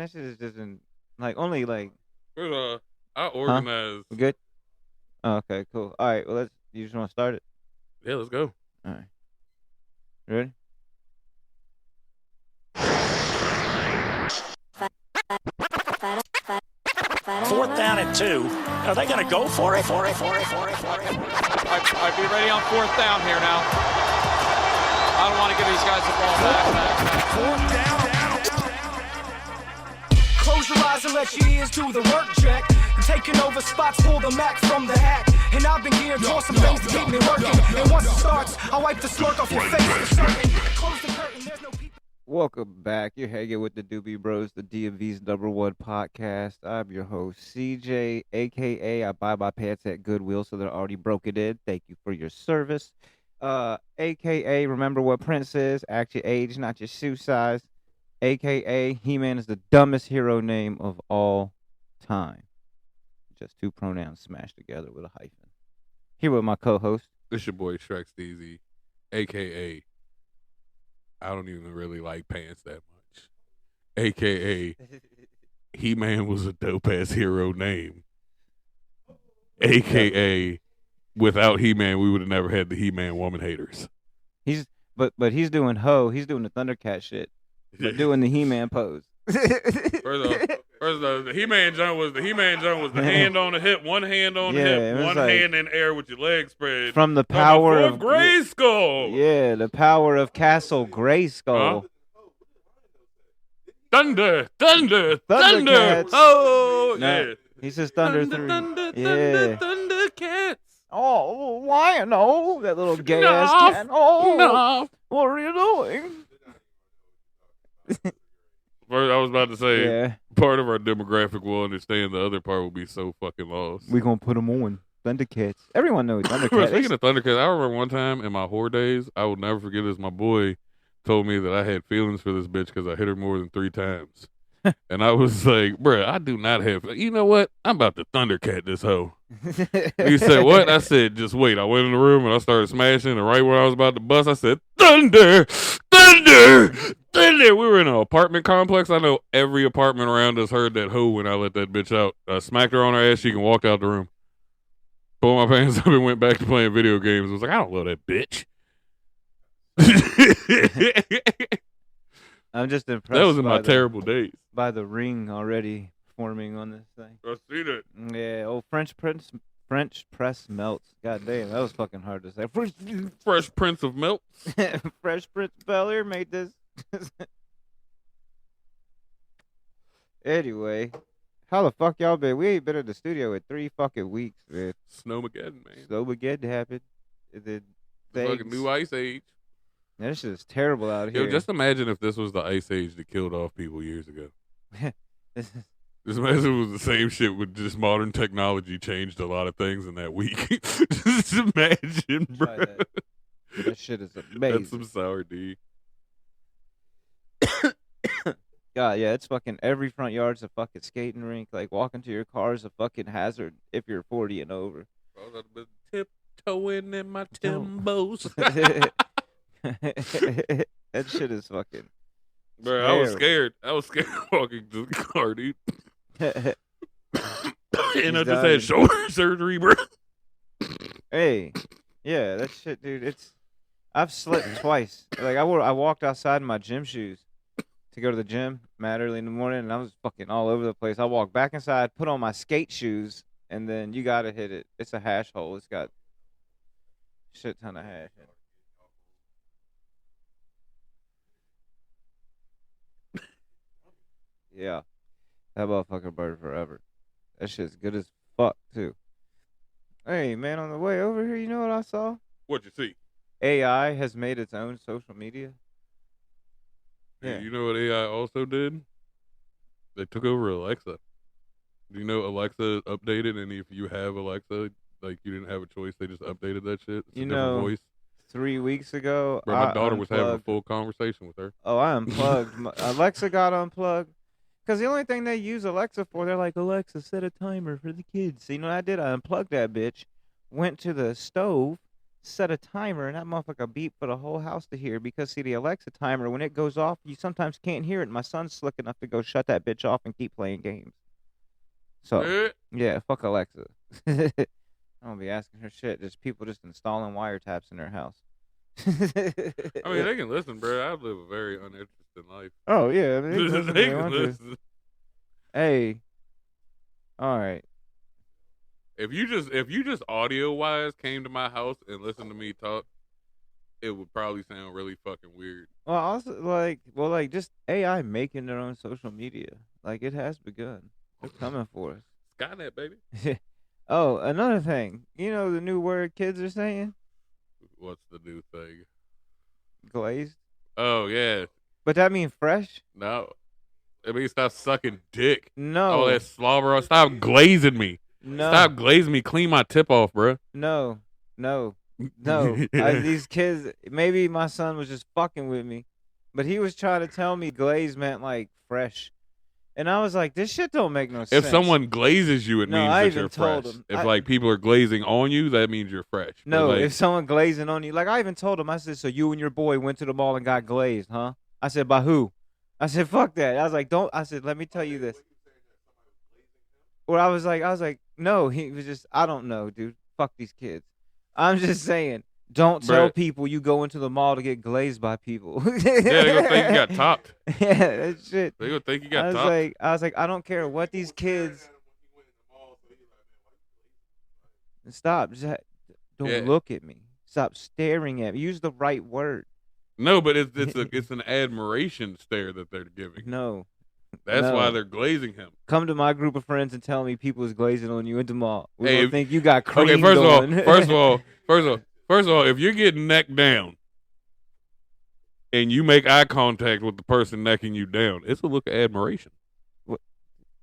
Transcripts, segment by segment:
That shit is just like only like. I organized. Huh? Good. Oh, okay, cool. All right, well you just want to start it? Yeah, let's go. All right. Ready? Fourth down and 2. Are they going to go for it? I'd be ready on fourth down here now. I don't want to give these guys the ball back. Fourth down. Close your eyes and let your ears do the work, Jack. Taking over spots, pull the Mac from the hat. And I've been geared for some things to keep me working. And once it starts, I wipe the smirk off your face for certain. Close the curtain, there's no people. Welcome back. You're hanging with the Doobie Bros, the DMV's #1 podcast. I'm your host, CJ, a.k.a. I buy my pants at Goodwill, so they're already broken in. Thank you for your service. A.k.a. remember what Prince is. Act your age, not your shoe size. A.k.a. He-Man is the dumbest hero name of all time. Just two pronouns smashed together with a hyphen. Here with my co-host. This your boy Shrek Steezy, a.k.a. I don't even really like pants that much. A.k.a. He-Man was a dope-ass hero name. A.k.a. without He-Man, we would have never had the He-Man woman haters. But he's doing he's doing the Thundercat shit. But doing the He-Man pose. First off, the He-Man jump was the hand on the hip, one hand on the hip, one hand in the air with your legs spread. From the power of Grayskull. Yeah, the power of Castle Grayskull. Thunder. Thundercats. Oh, no, yeah. He says Thunder 3. Thundercats. Oh, Lion-O, that little gay-ass cat. Oh, no. What are you doing? I was about to say, Yeah. part of our demographic will understand. The other part will be so fucking lost. We're going to put them on. Thundercats. Everyone knows Thundercats. Speaking of Thundercats, I remember one time in my whore days, I will never forget this. My boy told me that I had feelings for this bitch because I hit her more than 3 times. And I was like, bruh, I do not have... You know what? I'm about to Thundercat this hoe. He said, what? I said, just wait. I went in the room and I started smashing. And right when I was about to bust, I said, Thunder! We were in an apartment complex. I know every apartment around us heard that hoe when I let that bitch out. I smacked her on her ass. She can walk out the room. Pulled my pants up and went back to playing video games. I was like, I don't love that bitch. I'm just impressed. That was in my terrible days. By the ring already forming on this thing. I see that. Yeah, French press melts. God damn, that was fucking hard to say. Fresh Prince of Melts. Fresh Prince of Bel-Air made this. Anyway, how the fuck y'all been? We ain't been in the studio in 3 fucking weeks, man. Snowmageddon, man. Snowmageddon happened. The fucking new ice age. That shit is terrible out here. Yo, just imagine if this was the ice age that killed off people years ago. Just imagine it was the same shit with just modern technology changed a lot of things in that week. Just imagine, bro. That shit is amazing. That's some sour D. God, yeah, it's fucking every front yard's a fucking skating rink. Like, walking to your car is a fucking hazard if you're 40 and over. I've been tiptoeing in my Timbos. That shit is fucking... Bro, I was scared. Walking to the car, dude. And I just had shoulder surgery, bro. Hey, yeah, that shit, dude. I've slipped twice. Like I walked outside in my gym shoes to go to the gym mad early in the morning, and I was fucking all over the place. I walked back inside, put on my skate shoes, and then you gotta hit it. It's a hash hole. It's got shit ton of hash in it. Yeah, that motherfucker burned forever. That shit's good as fuck, too. Hey, man, on the way over here, you know what I saw? What'd you see? AI has made its own social media. Yeah. You know what AI also did? They took over Alexa. Do you know Alexa updated, and if you have Alexa, like you didn't have a choice, they just updated that shit? It's a different voice. 3 weeks ago, bro, my daughter was having a full conversation with her. Oh, I unplugged. Alexa got unplugged. Because the only thing they use Alexa for, they're like, Alexa, set a timer for the kids. So you know what I did? I unplugged that bitch, went to the stove, set a timer, and that motherfucker beep for the whole house to hear. Because see, the Alexa timer, when it goes off, you sometimes can't hear it. My son's slick enough to go shut that bitch off and keep playing games. So yeah, fuck Alexa. I don't be asking her shit. There's people just installing wiretaps in their house. I mean, they can listen, bro. I live a very uninteresting life. Oh yeah, I mean, They can listen. Hey, all right. If you just audio wise came to my house and listened to me talk, it would probably sound really fucking weird. Well, also like just AI making their own social media. Like it has begun. They're coming for us. Skynet, baby. Oh, another thing. You know the new word kids are saying? What's the new thing? Glazed. Oh yeah. But that mean fresh? No. I mean, stop sucking dick. No. Oh, that slobber. Stop glazing me. No. Stop glazing me. Clean my tip off, bro. No. These kids, maybe my son was just fucking with me, but he was trying to tell me glaze meant like fresh. And I was like, this shit don't make no sense. If someone glazes you, it means that you're fresh. If like people are glazing on you, that means you're fresh. No, like, if someone glazing on you, like I even told him, I said, so you and your boy went to the mall and got glazed, huh? I said, by who? I said, fuck that. I was like, I said, let me tell you this. Or I was like, no, he was just, I don't know, dude. Fuck these kids. I'm just saying, don't tell people you go into the mall to get glazed by people. Yeah, they gonna think you got topped. Yeah, that shit. They gonna think you got topped. I was like, I don't care what these kids. Stop. Just don't look at me. Stop staring at me. Use the right word. No, but it's an admiration stare that they're giving. No. That's why they're glazing him. Come to my group of friends and tell me people is glazing on you at the mall. We don't think you got cream Okay, first of all, if you're getting neck down and you make eye contact with the person necking you down, it's a look of admiration.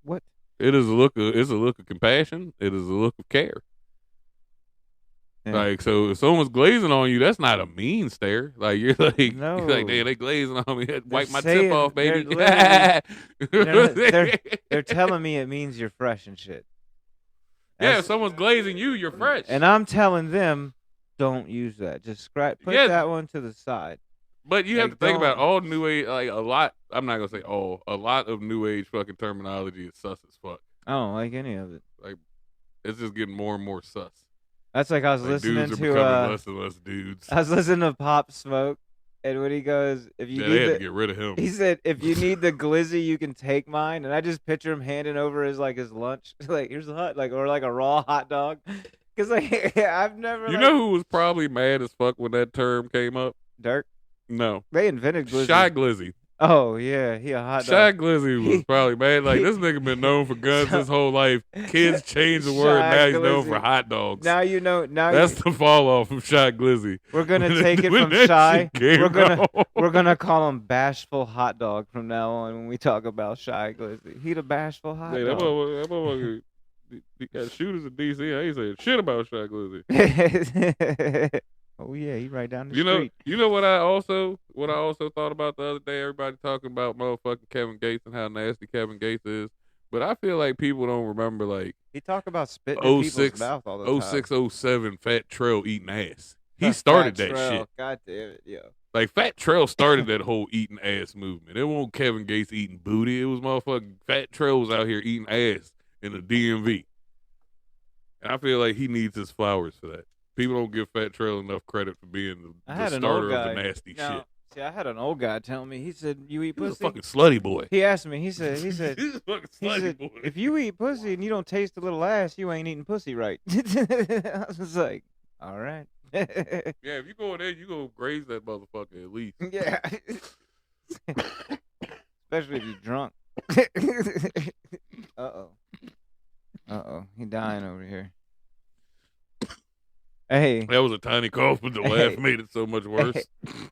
What? It is a look of compassion. It is a look of care. Yeah. Like, so if someone's glazing on you, that's not a mean stare. Like, you're like, you're like, damn, they glazing on me. Wipe my tip off, baby. They're telling me it means you're fresh and shit. If someone's glazing you, you're fresh. And I'm telling them, don't use that. Just put that one to the side. But you have to think about all new age, like a lot. I'm not gonna say all. A lot of new age fucking terminology is sus as fuck. I don't like any of it. Like, it's just getting more and more sus. That's like I was listening dudes are to becoming less and less dudes. I was listening to Pop Smoke, and when he goes, "If you they had to get rid of him," he said, "If you need the glizzy, you can take mine." And I just picture him handing over his lunch, like here's a or like a raw hot dog, because like I've never. You know who was probably mad as fuck when that term came up? Dirk. No, they invented glizzy. Shy Glizzy. Oh yeah, he a hot dog. Shy Glizzy was probably mad. Like, this nigga been known for guns his whole life. Kids changed the word. Now he's known for hot dogs. Now you know. Now that's the fall off of Shy Glizzy. We're gonna take it from Shy. We're gonna call him Bashful Hot Dog from now on when we talk about Shy Glizzy. He the Bashful Hot Dog. That motherfucker, he got shooters in D.C. I ain't saying shit about Shy Glizzy. Oh yeah, he right down the street. You know what I also thought about the other day? Everybody talking about motherfucking Kevin Gates and how nasty Kevin Gates is, but I feel like people don't remember, like, he talk about spitting in people's mouth all the time. 06, 07, Fat Trail eating ass. He started that shit. God damn it, yeah. Like, Fat Trail started that whole eating ass movement. It wasn't Kevin Gates eating booty. It was motherfucking Fat Trail was out here eating ass in the DMV. And I feel like he needs his flowers for that. People don't give Fat Trail enough credit for being the starter of the nasty shit. See, I had an old guy tell me. He said, "You eat pussy." He's a fucking slutty boy. He asked me. He said, He's a fucking slutty boy. If you eat pussy and you don't taste a little ass, you ain't eating pussy right. I was like, all right. Yeah, if you go in there, you go graze that motherfucker at least. Yeah. Especially if you're drunk. Uh-oh. He dying over here. Hey. That was a tiny cough, but the laugh made it so much worse.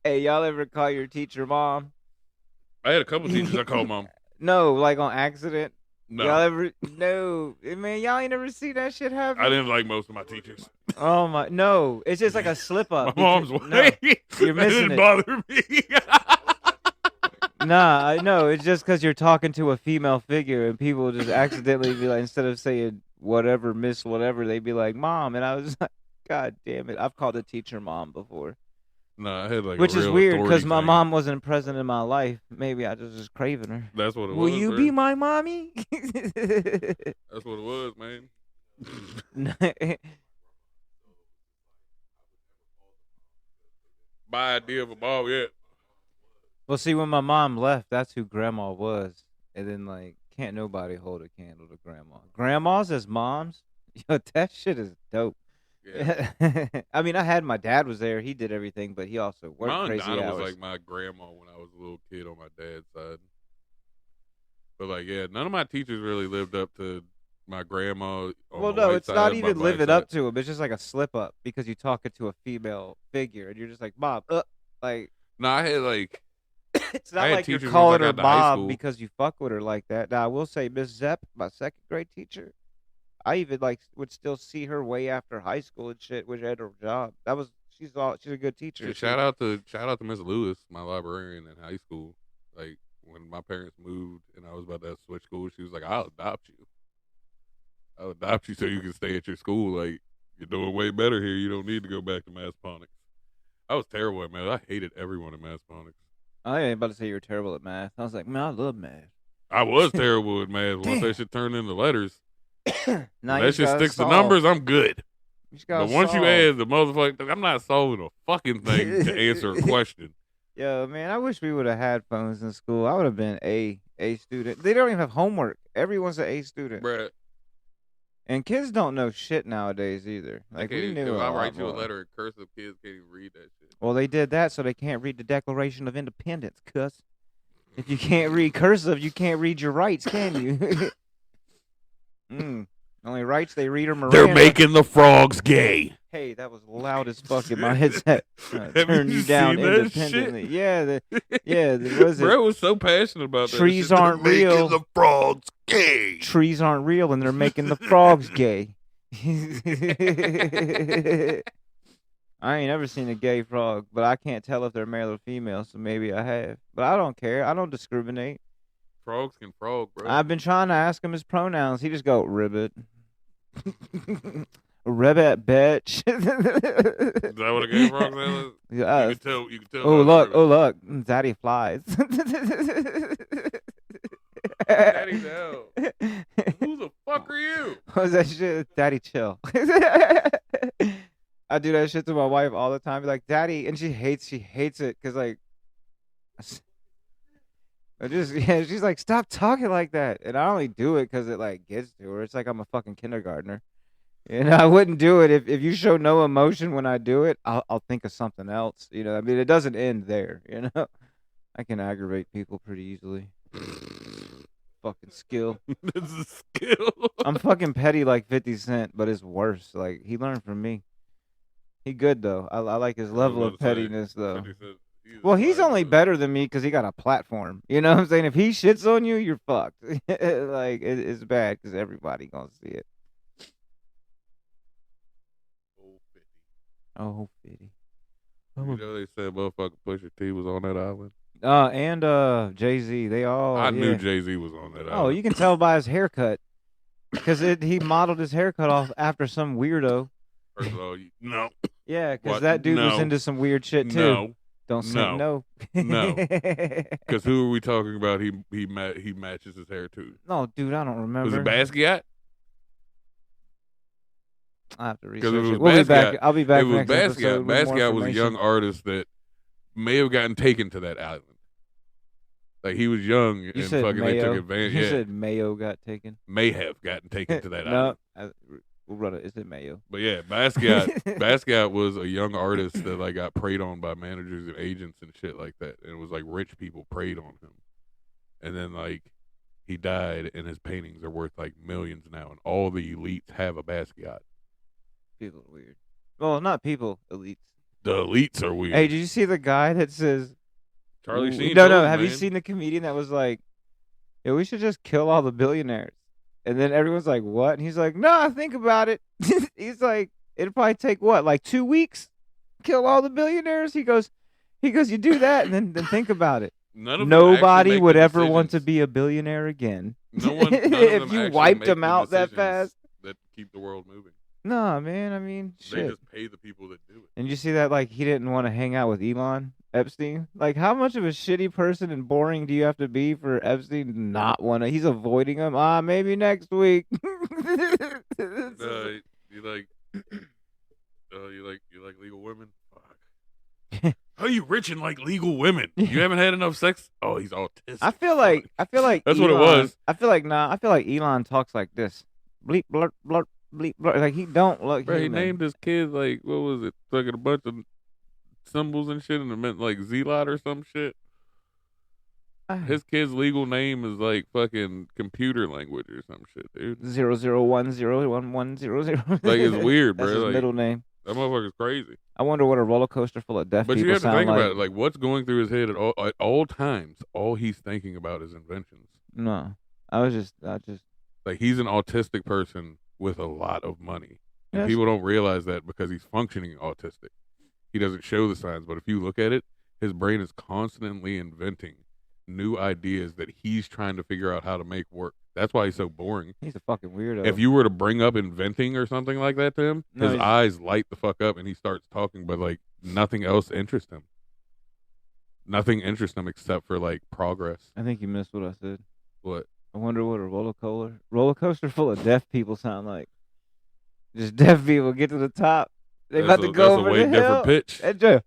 Hey, y'all ever call your teacher mom? I had a couple teachers I called mom. No, like on accident? No. Y'all ever? No. Man, y'all ain't never seen that shit happen? I didn't like most of my teachers. Oh, my. No. It's just like a slip up. My mom's way. You're missing it. Didn't bother me. Nah, I know. It's just because you're talking to a female figure and people just accidentally be like, instead of saying whatever, miss whatever, they'd be like, mom. And I was like, God damn it! I've called a teacher mom before, No, I had like which a is real weird because because my mom wasn't present in my life. Maybe I was just craving her. That's what it Will was. you bro. be my mommy? That's what it was, man. By idea of a ball yet. Well, see, when my mom left, that's who Grandma was, and then like, can't nobody hold a candle to Grandma. Grandmas as moms, yo, that shit is dope. Yeah. I mean, I had my dad was there; he did everything, but he also worked My Aunt crazy Donna hours. was like my grandma when I was a little kid on my dad's side. But like, yeah, none of my teachers really lived up to my grandma. On Well, my no, white it's side, not my even black living side. up to him. It's just like a slip up because you talking to a female figure, and you're just like, Bob, like. No, I had like It's I not had like you're teachers calling once I her got to high Bob school. because you fuck with her like that. Now I will say, Miss Zepp, my second grade teacher, I even like would still see her way after high school and shit, which had her job. She's a good teacher. Shout out to Miss Lewis, my librarian in high school. Like when my parents moved and I was about to switch schools, she was like, "I'll adopt you. I'll adopt you so you can stay at your school. Like you're doing way better here. You don't need to go back to Massaponics." I was terrible at math. I hated everyone in Massaponics. I ain't about to say you were terrible at math. I was like, man, I love math. I was terrible at math. Once Damn. that shit turned into letters, Now when you that shit gotta sticks to solve. numbers, I'm good. You just gotta But once you solve. add the motherfucker, I'm not solving a fucking thing to answer a question. Yo, man, I wish we would have had phones in school. I would have been a student. They don't even have homework. Everyone's an A student. Bruh, And kids don't know shit nowadays either. Like we knew. if a I lot write you a more. letter in cursive, kids can't even read that shit. Well, they did that so they can't read the Declaration of Independence, cuss. If you can't read cursive, you can't read your rights, can you? Only rights they read are Miranda. They're making the frogs gay. Hey, that was loud as fuck in my headset. Have Turn you you down seen that independently. shit? Yeah, what is it? Bro was so passionate about that. Trees shit. aren't They're real. Making the frogs gay. Trees aren't real, and they're making the frogs gay. I ain't ever seen a gay frog, but I can't tell if they're male or female, so maybe I have. But I don't care. I don't discriminate. Frogs can frog, bro. I've been trying to ask him his pronouns. He just go, ribbit. Ribbit, bitch. Is that what a gay frog is? Yeah. You can tell. You can tell. Oh, by look. the Oh, look. Daddy flies. Daddy, no. Who the fuck are you? What was that shit? Daddy, chill. I do that shit to my wife all the time. Be like, Daddy, and she hates it because like, she's like, stop talking like that, and I only do it because it like gets to her. It's like I'm a fucking kindergartner, and I wouldn't do it if you show no emotion when I do it. I'll think of something else. You know, I mean, it doesn't end there. You know, I can aggravate people pretty easily. Fucking skill. This is a skill. I'm fucking petty like 50 Cent, but it's worse. Like he learned from me. He good though. I like his level of pettiness though. Well, he's only better than me because he got a platform. You know what I'm saying? If he shits on you, you're fucked. Like it's bad because everybody gonna see it. Oh, 50. You know they said motherfucking Pusha T was on that island. And Jay-Z, they all. I knew yeah. Jay-Z was on that island. Oh, you can tell by his haircut because he modeled his haircut off after some weirdo. First of all, no. Yeah, because What? that dude was No. into some weird shit too. No. Don't say no. No. Because who are we talking about? He matches his hair to. No, dude, I don't remember. Was it Basquiat? I have to Because research it was it. We'll be back. Basquiat. I'll be back It was next episode Basquiat. with more Basquiat was a young information. artist that may have gotten taken to that island. Like he was young You and said fucking they Mayo. took advantage. You Yeah, said Mayo got taken. may have gotten taken to that No, island. we'll run it. Is it Mayo? But yeah, Basquiat was a young artist that like got preyed on by managers and agents and shit like that. And it was like rich people preyed on him. And then like he died and his paintings are worth like millions now and all the elites have a Basquiat. People are weird. Well, not people. Elites. The elites are weird. Hey, did you see the guy that says? Charlie Sheen. No. told him, Have you man. seen the comedian that was like, "Yeah, we should just kill all the billionaires," and then everyone's like, "What?" And he's like, "No, think about it." He's like, "It'd probably take what, like 2 weeks, kill all the billionaires." He goes, "You do that, and then think about it. None of them Nobody actually make would the ever want to decisions. be a billionaire again None of if them you actually wiped make them the out that decisions fast." that keep the world moving. No, man. I mean, They shit. just pay the people that do it. And you see that, like, he didn't want to hang out with Elon Epstein. Like, how much of a shitty person and boring do you have to be for Epstein to not want to? He's avoiding him. Maybe next week. You like, you like legal women? Fuck. How you rich and like legal women? You haven't had enough sex? Oh, he's autistic. I feel like That's Elon, what it was. I feel like Elon talks like this. Bleep blurt blurt bleep blurt. Like he don't look Bro, he human. named his kid like, what was it? Fucking a bunch of symbols and shit, and it meant like Zelot or some shit. His kid's legal name is like fucking computer language or some shit, dude. 0010110. Like it's weird, bro. That's his Like, middle name. that motherfucker's crazy. I wonder what a roller coaster full of deaf But people you have to sound think like. about it. Like, what's going through his head at all times? All he's thinking about is inventions. No, I just. Like, he's an autistic person with a lot of money, and Yes. people don't realize that because he's functioning autistic. He doesn't show the signs, but if you look at it, his brain is constantly inventing new ideas that he's trying to figure out how to make work. That's why he's so boring. He's a fucking weirdo. If you were to bring up inventing or something like that to him, No, his he's- eyes light the fuck up and he starts talking, but like nothing else interests him. Nothing interests him except for like progress. I think you missed what I said. What? I wonder what a roller coaster full of deaf people sound like. Just deaf people get to the top. They about to go over That's a way the different hill. pitch. And just,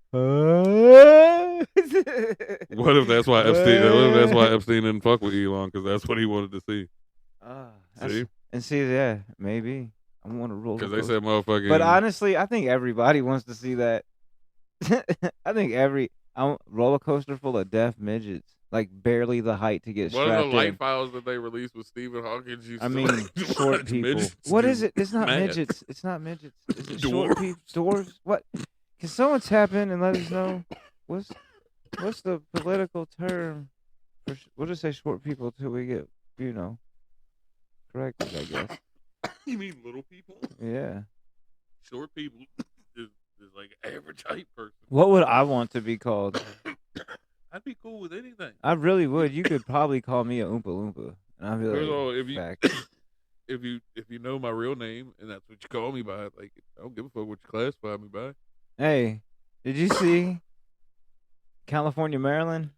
What if that's why Epstein? What if that's why Epstein didn't fuck with Elon? Because that's what he wanted to see. See? And see, yeah, maybe I want a roller Because coaster. they said motherfucking. But honestly, I think everybody wants to see that. I think roller coaster full of deaf midgets, like barely the height to get one strapped of the light in. files that they released with Stephen Hawking. I mean, short people. What is it? It's not midgets. It's not midgets. Is it short Dwarves. people? Dwarves? What? Can someone tap in and let us know what's the political term for? We'll just say short people till we get corrected, I guess. You mean little people? Yeah. Short people is like average height person. What would I want to be called? I'd be cool with anything. I really would. You could probably call me a Oompa Loompa, and I'd be like, First of all, if you fact. if you know my real name and that's what you call me by, like I don't give a fuck what you classify me by. Hey, did you see California, Maryland?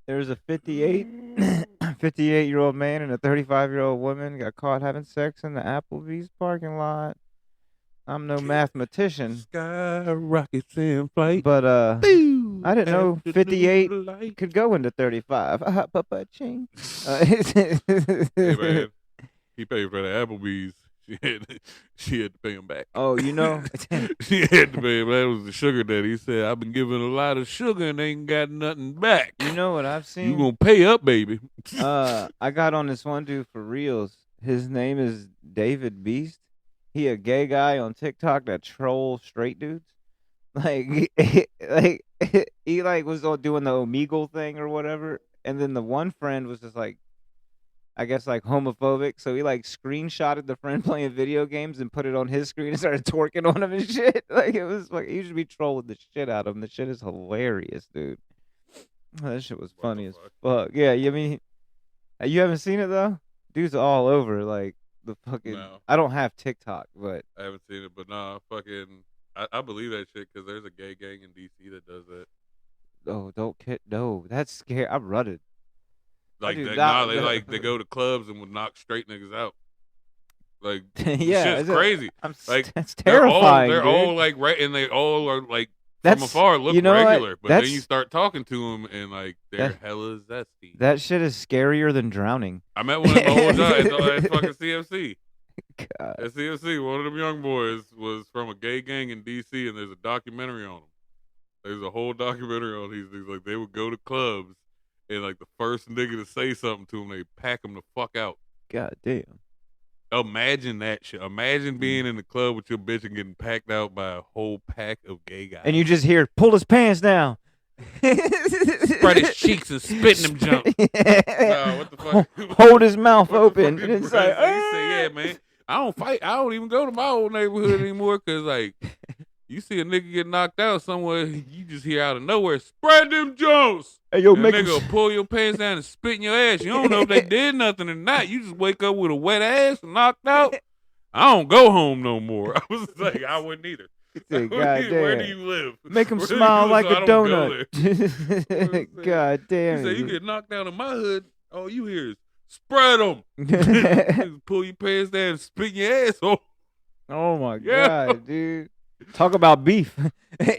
There was a 58-year-old man and a 35-year-old woman got caught having sex in the Applebee's parking lot. I'm no mathematician, Sky rockets in flight. but I didn't know After 58 the light. could go into 35. Ching. Hey man, he paid for the Applebee's. She had to pay him back. Oh, you know, She had to pay him. That was the sugar daddy. He said, "I've been giving a lot of sugar and ain't got nothing back. you know what I've seen? You gonna pay up, baby." I got on this one dude for reals. His name is David Beast. He a gay guy on TikTok that trolls straight dudes. Like, he was doing the Omegle thing or whatever, and then the one friend was just like, I guess like homophobic. So he like screenshotted the friend playing video games and put it on his screen and started twerking on him and shit. Like it was like he should be trolling the shit out of him. The shit is hilarious, dude. That shit was funny as fuck. Yeah, I mean, you haven't seen it though. Dude's all over like the fucking. No. I don't have TikTok, but I haven't seen it, but nah, fucking, I believe that shit because there's a gay gang in DC that does that. oh, don't kid. No, that's scary. I'm running. Like do they, not- they go to clubs and would knock straight niggas out. Like Yeah, shit's is it- crazy. Like that's They're terrifying. They're dude. all like right, and they all are like That's- from afar look you know what? regular, but then That's- you start talking to them and like they're That- hella zesty. That shit is scarier than drowning. I met one of my old guys at fucking CFC. God. At CFC, one of them young boys was from a gay gang in DC, and there's a documentary on him. There's a whole documentary on these things. Like they would go to clubs, and like the first nigga to say something to him, they pack him the fuck out. God damn. Imagine that shit. Imagine being in the club with your bitch and getting packed out by a whole pack of gay guys. And you just hear, pull his pants down. spread his cheeks and spit in them jump. Nah, what the fuck? Hold his mouth What the open. fuck And is it's like, Brazil? He said, yeah, man. I don't fight. I don't even go to my old neighborhood anymore because, like, you see a nigga get knocked out somewhere, you just hear out of nowhere, spread them jumps. hey, yo, And make nigga him will pull your pants down and spit in your ass. You don't know if they did nothing or not. You just wake up with a wet ass and knocked out. I don't go home no more. I was like, I wouldn't either. Said, Where do "Goddamn. you live? Make him Where do you smile live like so a I don't go donut." there? God He damn said, you it. get knocked down in my hood, all you hear is, spread them. Pull your pants down and spit your asshole. Oh my Yeah. God, dude. Talk about beef.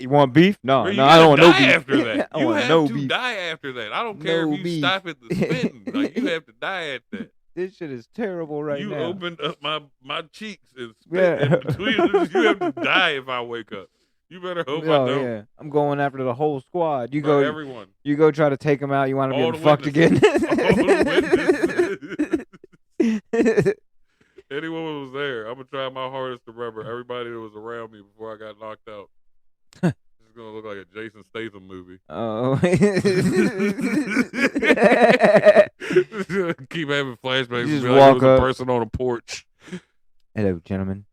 You want beef? No, Bro, you no, I don't want no die beef. after that. I You want have no to beef. die after that. I don't care No if you beef. stop at the spitting. Like, you have to die at that. This shit is terrible right You now. opened up my cheeks and spit Yeah. in between them. You have to die if I wake up. You better hope I Oh don't. yeah, I'm going after the whole squad. You Bro, go, everyone. you go try to take them out. You wind up All getting the fucked again. All the witnesses. Anyone who was there, I'm gonna try my hardest to remember everybody that was around me before I got knocked out. It's gonna look like a Jason Statham movie. Oh. Keep having flashbacks. You just Be like, walk there was up. a person on a porch. Hello, gentlemen.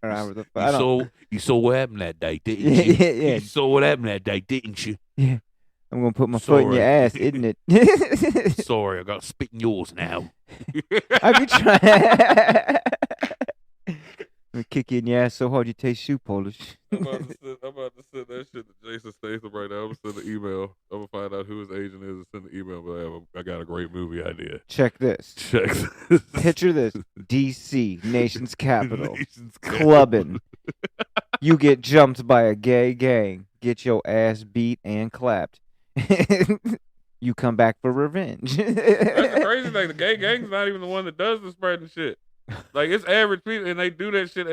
I don't- You saw what happened that day, didn't Yeah, you? yeah, yeah. You saw what happened that day, didn't you? I'm gonna put my foot in your Sorry. ass, isn't it? Sorry, I got spit in yours now. I be trying. I'm gonna kick you in your ass so hard you taste shoe polish. I'm about to send that shit to Jason Statham right now. I'm gonna send an email. I'm gonna find out who his agent is and send an email. But I got a great movie idea. Check this. Check this. Picture this. DC, nation's capital. Nation's Clubbing. You get jumped by a gay gang. Get your ass beat and clapped. You come back for revenge. That's the crazy thing. The gay gang's not even the one that does the spreading shit. Like, it's average people, and they do that shit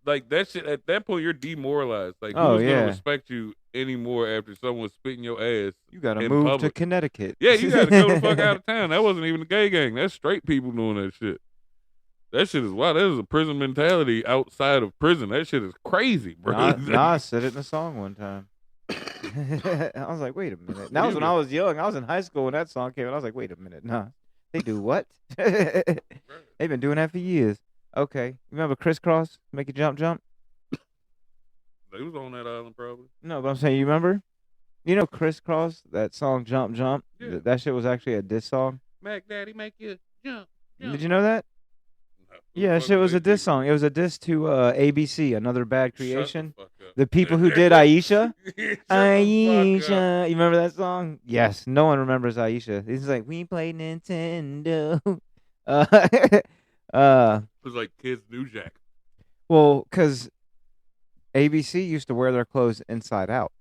like that shit. At that point, you're demoralized. Like, who's gonna respect you anymore after someone's spitting your ass? You gotta in move to public? Connecticut. Yeah, you gotta go the fuck out of town. That wasn't even the gay gang. That's straight people doing that shit. That shit is wild. That is a prison mentality outside of prison. That shit is crazy, bro. Nas said it in a song one time. I was like, wait a minute. That was when I was young. I was in high school when that song came out. I was like, wait a minute. Nah. They do what? They've been doing that for years. Okay. You remember Crisscross? Make it jump, jump? They was on that island probably. No, but I'm saying, you remember? You know Crisscross, that song Jump, Jump? Yeah. That shit was actually a diss song. Mac Daddy make you jump. Did you know that? No. Yeah, that shit was a diss song. It was a diss to ABC, Another Bad Creation. Shut the fuck up. The people who did Aisha. Shut the fuck up. Aisha. You remember that song? Yes. No one remembers Aisha. It's like, we play Nintendo. It was like Kids New Jack. Well, because ABC used to wear their clothes inside out.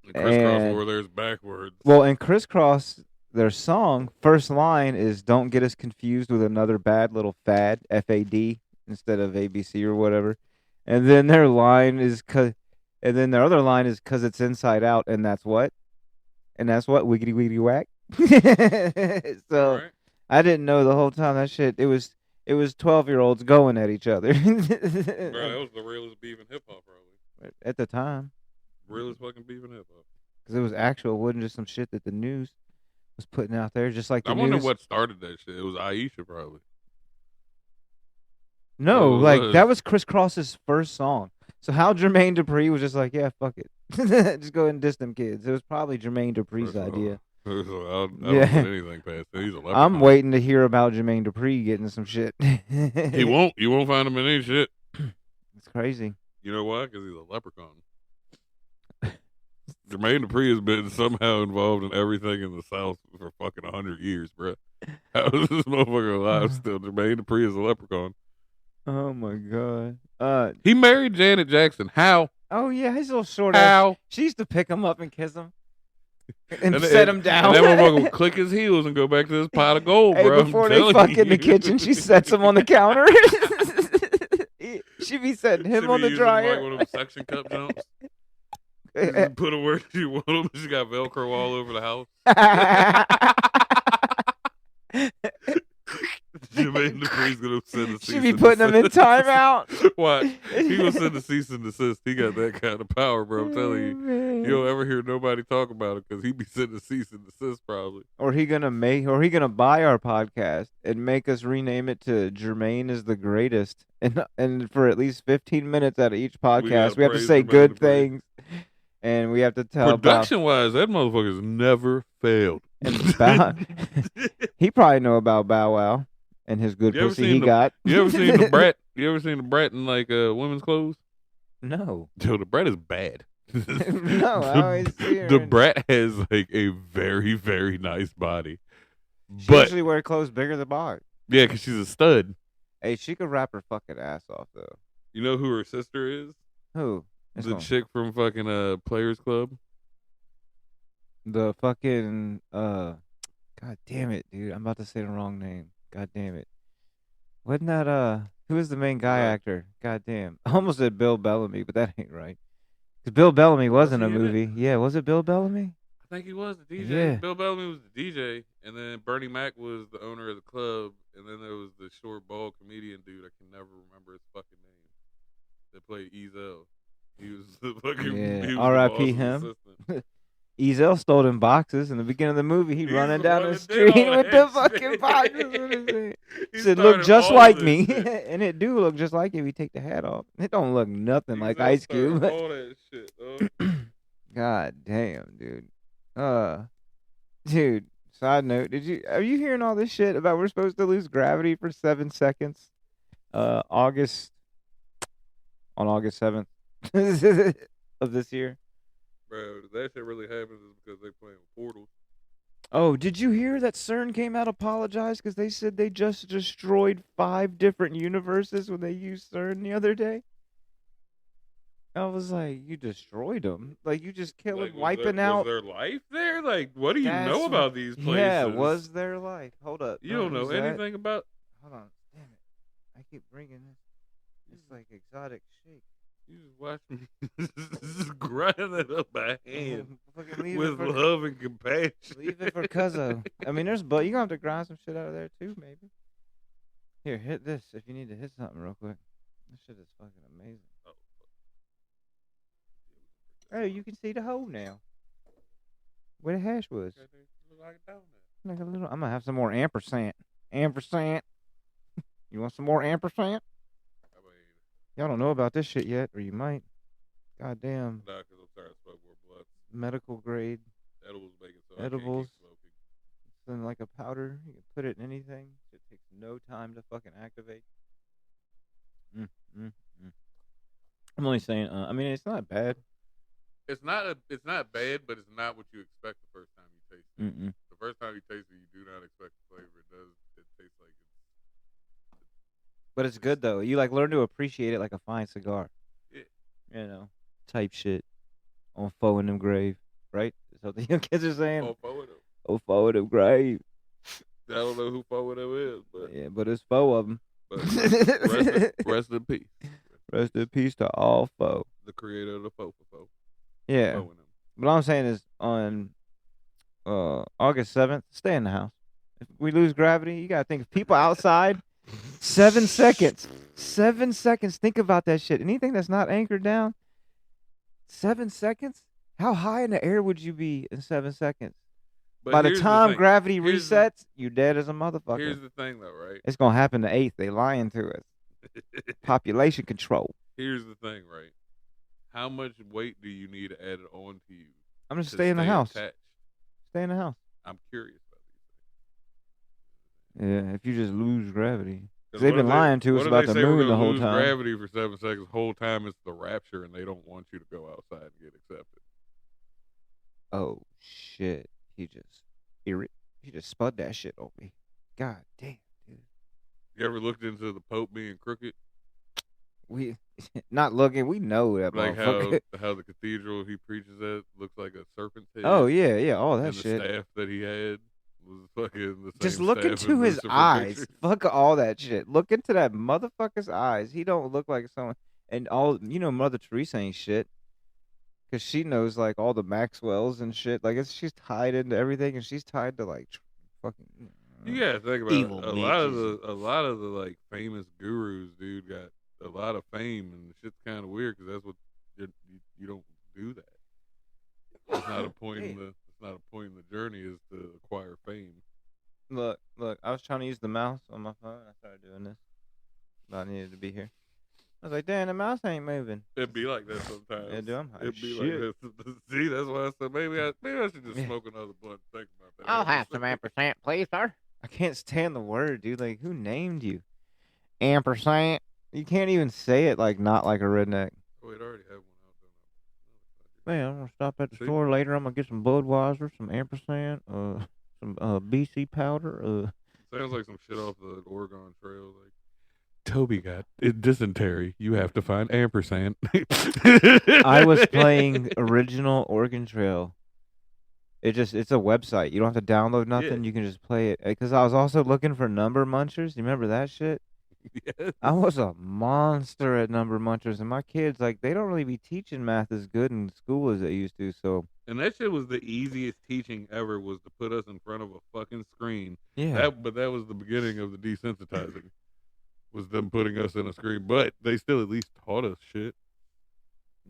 And Crisscross And- wore theirs backwards. Well, in Crisscross, their song, first line is "Don't get us confused with another bad little fad," FAD, instead of ABC or whatever. And then their line is and then their other line is "'Cause it's inside out," and that's what? And that's what? Wiggity wiggity whack. So Right? I didn't know the whole time that shit. It was 12-year-olds going at each other. Bro, that was the realest beef in hip hop, probably. At the time, Realest fucking beef in hip hop. because it was actual. It wasn't just some shit that the news was putting out there, just like the I wonder news. what started that shit. It was Aisha, probably. No, Oh, it like was. that was Criss Cross's first song. So how Jermaine Dupri was just like, yeah, fuck it, just go ahead and diss them kids. It was probably Jermaine Dupri's idea. I don't Yeah. put anything past him. He's a leprechaun. I'm waiting to hear about Jermaine Dupri getting some shit. He won't. You won't find him in any shit. It's crazy. You know why? Because he's a leprechaun. Jermaine Dupri has been somehow involved in everything in the South for fucking 100 years, bro. How is this motherfucker alive still? Jermaine Dupri is a leprechaun. Oh my god. He married Janet Jackson. How? Oh yeah, his little short ass. How? She used to pick him up and kiss him, and And- set and- him down. And that motherfucker would click his heels and go back to this pot of gold, Hey, bro. before I'm they telling fuck in the you. kitchen, she sets him on the counter. She be setting him She on be the using dryer. like one of them suction cup jumps. You put her where you want them. She got Velcro all over the house. Jermaine Dupri's gonna send a cease She be and putting him in desist. timeout. What? He gonna send a cease and desist. He got that kind of power, bro. I'm telling you. You don't ever hear nobody talk about it because he be sending a cease and desist probably. Or he gonna buy our podcast and make us rename it to Jermaine is the greatest, and for at least 15 minutes out of each podcast, we have to praise say Jermaine good Dupri. things, and we have to tell Production wise, that motherfucker's never failed. about. And Bow, he probably know about Bow Wow. and his good You ever pussy seen he the- got. You ever seen the brat? You ever seen the brat in like women's clothes? No. Yo, the brat is bad. No, I always see her The in- brat has like a very, very nice body. She But usually wear clothes bigger than mine. yeah, because she's a stud. Hey, she could rap her fucking ass off though. You know who her sister is? Who? It's The gonna- chick from fucking Players Club. The fucking God damn it, dude! I'm about to say the wrong name. God damn it! Wasn't that who was the main guy Right. actor? God damn! I almost said Bill Bellamy, but that ain't right. Because Bill Bellamy was in a he in it? movie. Yeah, was it Bill Bellamy? I think he was the DJ. Yeah. Bill Bellamy was the DJ, and then Bernie Mac was the owner of the club, and then there was the short, bald comedian dude. I can never remember his fucking name. That played Ezel. He was the fucking Yeah, he was the R.I.P. boss's him. assistant. Ezel stole them boxes in the beginning of the movie. He He's running the down one the that did street all with the that fucking shit. boxes. What is it? He Said, look started just all like this me. shit. And it do look just like him. He take the hat off. It don't look nothing like Ezel Ice started Cube. all that shit. God damn, dude. Dude, side note, are you hearing all this shit about we're supposed to lose gravity for 7 seconds? On August 7th of this year. Bro, that shit really happens is because they playing with portals. Oh, did you hear that CERN came out apologized because they said they just destroyed 5 different universes when they used CERN the other day? I was like, you destroyed them? Like, you just killing, Like, wiping out? Was there life there? Like, what do you That's know what- about these places? Yeah, was there life? Hold up. You don't know who's that? anything about. Hold on. Damn it. I keep bringing this. It's like exotic shake. You just watch me just grinding it up by hand Fucking leave with it for, love and compassion. leave it for Cuzzo. I mean, you're going to have to grind some shit out of there too, maybe. Here, hit this if you need to hit something real quick. This shit is fucking amazing. Hey, you can see the hole now. Where the hash was. Like a little. I'm gonna have some more ampersand. Ampersand. You want some more ampersand? Y'all don't know about this shit yet, or you might. Goddamn. Nah, 'cause I'm tired of smoking more blood. Medical grade. Edibles make it so Edibles. I can't keep smoking. It's in like a powder. You can put it in anything. It takes no time to fucking activate. I'm only saying. I mean, it's not bad. It's not bad, but it's not what you expect the first time you taste it. Mm-mm. The first time you taste it, you do not expect the flavor. It tastes like it's. But it's good though. You like learn to appreciate it like a fine cigar. Yeah. You know, type shit on foe in them grave, right? Is that what the young kids are saying? Oh, forward. Oh, foe in them grave. I don't know who forward is, but Yeah, but it's foe of them. rest in peace. Rest in peace to all foe. The creator of the foe. Yeah. Foe in them. What I'm saying is on August 7th, stay in the house. If we lose gravity, you got to think of people outside. 7 seconds. 7 seconds. Think about that shit. Anything that's not anchored down. 7 seconds? How high in the air would you be in 7 seconds? But By the here's time thing. gravity Here's the- resets, you dead as a motherfucker. Here's the thing, though, right? It's going to happen the 8th. They lying to us. Population control. Here's the thing, right? How much weight do you need added on to you? I'm just to stay in the house. Attached? Stay in the house. I'm curious about these things. Yeah, if you just lose gravity. 'Cause They've what been if lying to us what if about they the say we're moon gonna the whole lose time. Gravity for 7 seconds. The whole time it's the rapture, and they don't want you to go outside and get accepted. Oh shit! He just spud that shit on me. God damn, dude. You ever looked into the Pope being crooked? We not looking. We know that Like motherfucker. how the cathedral he preaches at looks like a serpent's head. Oh yeah, all that and the shit. staff that he had was fucking the same Just look staff into as his Lucifer eyes. pictures. Fuck all that shit. Look into that motherfucker's eyes. He don't look like someone. And all Mother Teresa ain't shit. Cause she knows like all the Maxwells and shit. Like she's tied into everything, and she's tied to like fucking. You gotta think about Evil it. A lot of the like famous gurus, dude, got a lot of fame, and the shit's kind of weird because that's what you don't do that. It's not a point in the it's not a point in the journey is to acquire fame. Look. I was trying to use the mouse on my phone. I started doing this. But I needed to be here. I was like, damn, the mouse ain't moving. It'd be like that sometimes. Yeah, dude, I'm high It'd be shit. like that. See, that's why I said maybe I should just smoke another blunt and think about that. I'll have some ampersand, please, sir. I can't stand the word, dude. Like, who named you? Ampersand. You can't even say it like not like a redneck. Oh, it already had one out Man, I'm gonna stop at the See? store later. I'm gonna get some Budweiser, some ampersand, some BC powder. Sounds like some shit off the Oregon Trail. Like Toby got dysentery. You have to find ampersand. I was playing original Oregon Trail. It's a website. You don't have to download nothing. Yeah. You can just play it. Because I was also looking for number munchers. You remember that shit? Yes. I was a monster at number munchers, and my kids, like, they don't really be teaching math as good in school as they used to. So And that shit was the easiest teaching ever. Was to put us in front of a fucking screen. yeah, But that was the beginning of the desensitizing. Was them putting us in a screen, but they still at least taught us shit.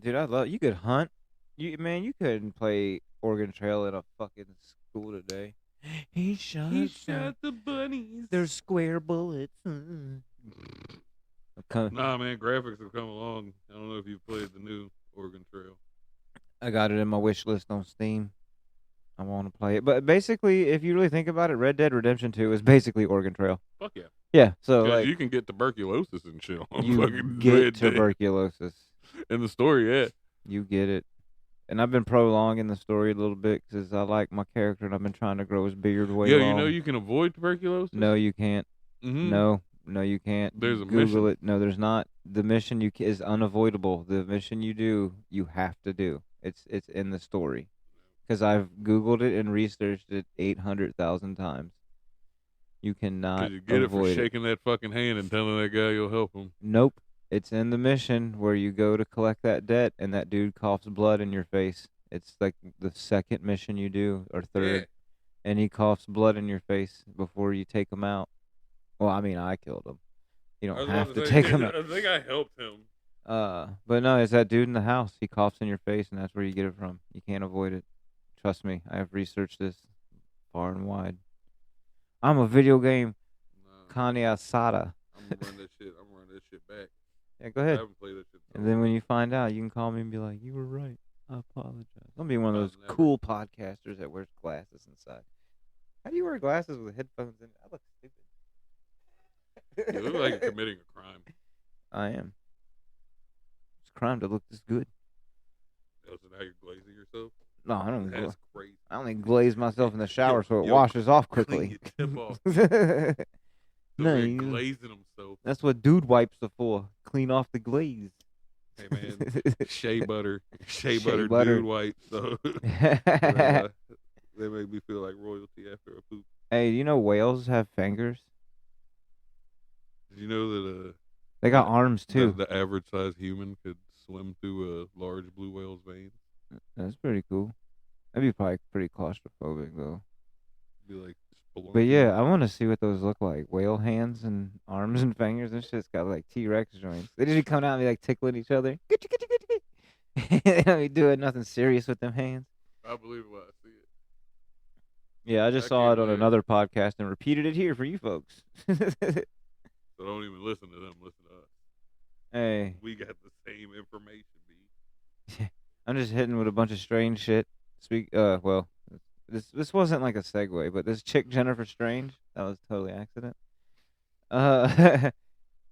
dude, I love. You could hunt. You couldn't play Oregon Trail in a fucking school today. He shot the bunnies. There's square bullets. Okay. Nah, man, graphics have come along. I don't know if you've played the new Oregon Trail. I got it in my wish list on Steam. I want to play it, but basically, if you really think about it, Red Dead Redemption 2 is basically Oregon Trail. Fuck yeah. Yeah, so 'Cause like you can get tuberculosis and shit on you fucking get Red Dead. tuberculosis. In the story, yeah. You get it. And I've been prolonging the story a little bit because I like my character and I've been trying to grow his beard way long. You know you can avoid tuberculosis? No, you can't. Mm-hmm. No, you can't. There's a Google mission. it. No, there's not. The mission is unavoidable. The mission you do, you have to do. It's in the story. Because I've Googled it and researched it 800,000 times. You cannot Because you get it for avoid shaking that fucking hand and telling that guy you'll help him. Nope. It's in the mission where you go to collect that debt and that dude coughs blood in your face. It's like the second mission you do or third. Yeah. And he coughs blood in your face before you take him out. Well, I mean, I killed him. You I don't was have about to say, take him out. I think I helped him. But no, it's that dude in the house. He coughs in your face, and that's where you get it from. You can't avoid it. Trust me, I have researched this far and wide. I'm a video game No, Kanye Asada. I'm gonna run that shit. I'm gonna run that shit back. Yeah, go I ahead. haven't played that shit. And then when you find out, you can call me and be like, "You were right. I apologize." I'm be one of those Never. cool podcasters that wears glasses inside. How do you wear glasses with headphones in? I look stupid. You look like you're committing a crime. I am. It's a crime to look this good. Oh, so now you're glazing yourself? No, I don't. That's crazy. I only glaze myself in the shower so it Yo, washes off Clean quickly. your tip off. No, No, you- glazing himself. That's what dude wipes are for. Clean off the glaze. Hey man, shea butter, Shea butter, butter. dude wipes. So they make me feel like royalty after a poop. Hey, do you know whales have fingers? Did you know that They got arms too. the average sized human could swim through a large blue whale's veins? That's pretty cool. That'd be probably pretty claustrophobic though. Be like, But yeah, I want to see what those look like. Whale hands and arms and fingers and shit's got like T-Rex joints. They just be coming out and be like tickling each other. They don't be doing nothing serious with them hands. I believe it when I see it. Yeah, I just I saw can't it on believe it. another podcast and repeated it here for you folks. So don't even listen to them. Listen to us. Hey, We got the same information, B. I'm just hitting with a bunch of strange shit. Well, this wasn't like a segue, but this chick Jennifer Strange, that was totally accident.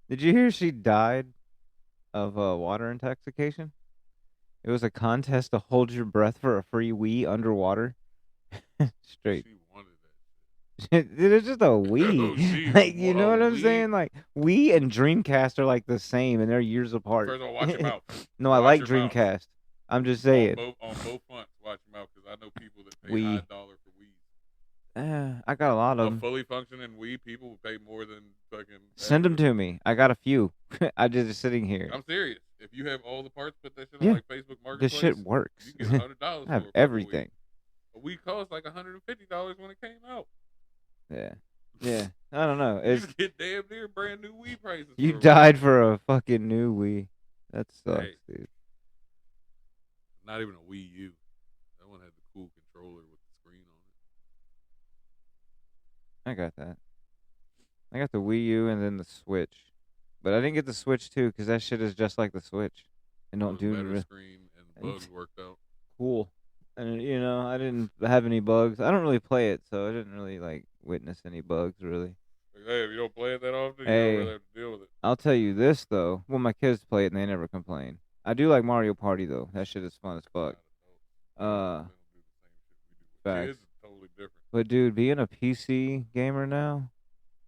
Did you hear she died of water intoxication? It was a contest to hold your breath for a free wee underwater. Straight. She wanted that. Dude, it's just a Wii. Oh, she Like, you know wanted what I'm Wii. saying? Like, Wii and Dreamcast are like the same, and they're years apart. First of all, watch your mouth. No, I Watch like your mouth. Dreamcast. I'm just saying. On both fronts, watch your mouth, because I know people that pay Wii. high dollar for Wii. I got a lot of A them. fully functioning Wii, people will pay more than fucking. Send them to me. I got a few. I just sitting here. I'm serious. If you have all the parts, put that shit Yeah. on like Facebook This Marketplace. shit works. You get $100. I have for a fucking everything. Wii. A Wii cost like $150 when it came out. Yeah. Yeah. I don't know. You It's just get damn near brand new Wii prices. you for a Wii. died for a fucking new Wii. That sucks, Hey. dude. Not even a Wii U. That one had the cool controller with the screen on it. I got that. I got the Wii U and then the Switch, but I didn't get the Switch too because that shit is just like the Switch and It don't was do better re- screen and bugs worked out. cool. And I didn't have any bugs. I don't really play it, so I didn't really like witness any bugs really. Like, hey, if you don't play it that often, you Hey. don't really have to deal with it. I'll tell you this though. Well, my kids play it and they never complain. I do like Mario Party though. That shit is fun as fuck. They don't do the same shit we do with Facts. kids. It's totally different. But dude, being a PC gamer now,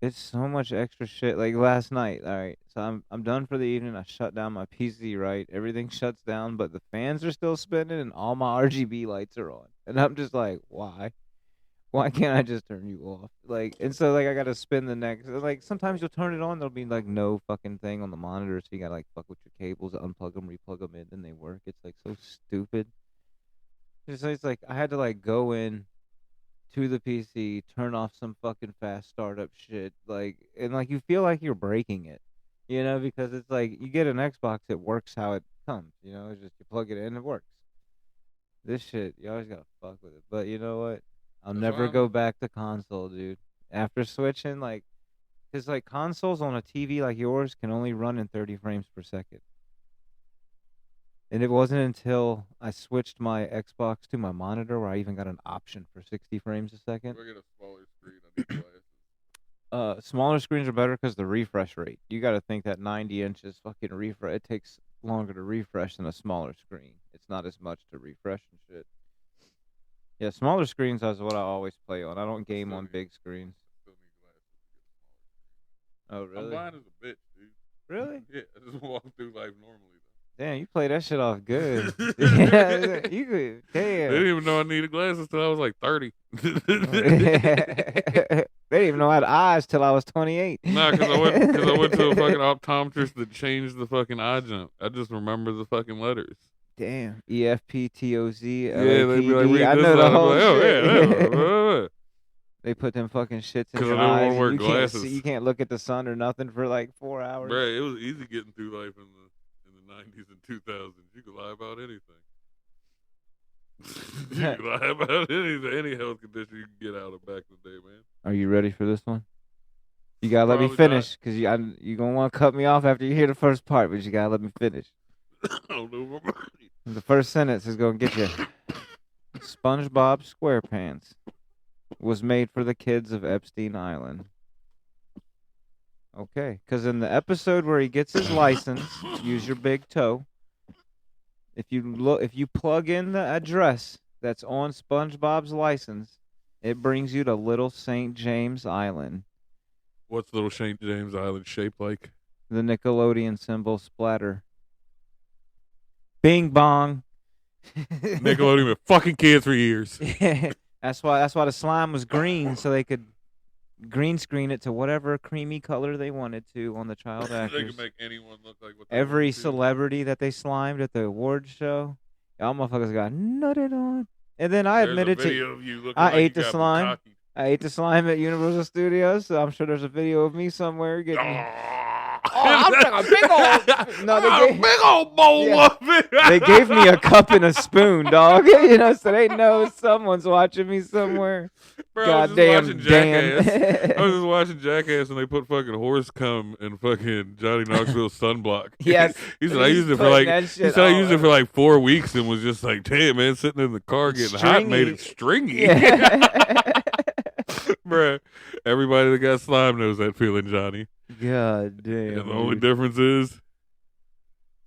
it's so much extra shit. Like last night, all right. So I'm done for the evening. I shut down my PC, right? Everything shuts down, but the fans are still spinning and all my RGB lights are on. And I'm just like, why? Why can't I just turn you off? Like, and so like I gotta spin the next. Like sometimes you'll turn it on, there'll be like no fucking thing on the monitor, so you gotta like fuck with your cables, unplug them, replug them in, then they work. It's like so stupid. It's like I had to like go in to the PC, turn off some fucking fast startup shit, like, and like you feel like you're breaking it, because it's like you get an Xbox, it works how it comes, it's just you plug it in, it works. This shit, you always gotta fuck with it, but you know what? I'll That's never fine. go back to console, dude. After switching, like, because like consoles on a TV like yours can only run in 30 frames per second. And it wasn't until I switched my Xbox to my monitor where I even got an option for 60 frames a second. If I get a smaller screen, I need glasses. Smaller screens are better because the refresh rate. You got to think that 90 inches fucking refresh. It takes longer to refresh than a smaller screen. It's not as much to refresh and shit. Yeah, smaller screens is what I always play on. I don't game on big screens. Still need glasses to get a Oh, smaller screen. really? I'm blind as a bitch, dude. Really? Yeah, I just walk through life normally, Damn, you play that shit off good. though. Yeah, you could. They Damn. didn't even know I needed glasses till I was like 30. They didn't even know I had eyes till I was 28. Nah, because I went to a fucking optometrist that changed the fucking eye jump. I just remember the fucking letters. Damn. EFPTOZ. Yeah, they'd be like, LAPD. read I this know the line, whole I'd be like, shit. oh, yeah. They put them fucking shits in 'Cause your I didn't wanna eyes. wear You can't glasses. see, you can't look at the sun or nothing for like 4 hours. Bruh, it was easy getting through life in the 90s and 2000s. You could lie about anything. You could lie about anything, any health condition you can get out of back in the day, man. Are you ready for this one? You gotta let me Probably not. finish, because you gonna want to cut me off after you hear the first part, but you gotta let me finish. I don't know if I'm ready. The first sentence is gonna get you. SpongeBob SquarePants was made for the kids of Epstein Island. Okay, because in the episode where he gets his license, use your big toe. If you plug in the address that's on SpongeBob's license, it brings you to Little St. James Island. What's Little St. James Island shaped like? The Nickelodeon symbol splatter. Bing bong. Nickelodeon been fucking kids for years. That's why the slime was green, so they could green screen it to whatever creamy color they wanted to on the child They actors. can make anyone look like what they Every want to. celebrity that they slimed at the awards show, y'all motherfuckers got nutted on. And then I There's admitted a to video of you looking I like ate you the got slime. bukkake. I ate the slime at Universal Studios, so I'm sure there's a video of me somewhere getting. I'm like a big old. No, I got a big old bowl Yeah. of it. They gave me a cup and a spoon, dog. So they know someone's watching me somewhere. Bro, I was just Goddamn watching Jackass. Dan. I was just watching Jackass and they put fucking horse cum in fucking Johnny Knoxville's sunblock. Yes. He said I He's used it for putting like that he shit said I all used it for over. like 4 weeks and was just like, damn man, sitting in the car getting hot made it stringy. Yeah. Bruh, everybody that got slime knows that feeling, Johnny. God damn. And the only dude. difference is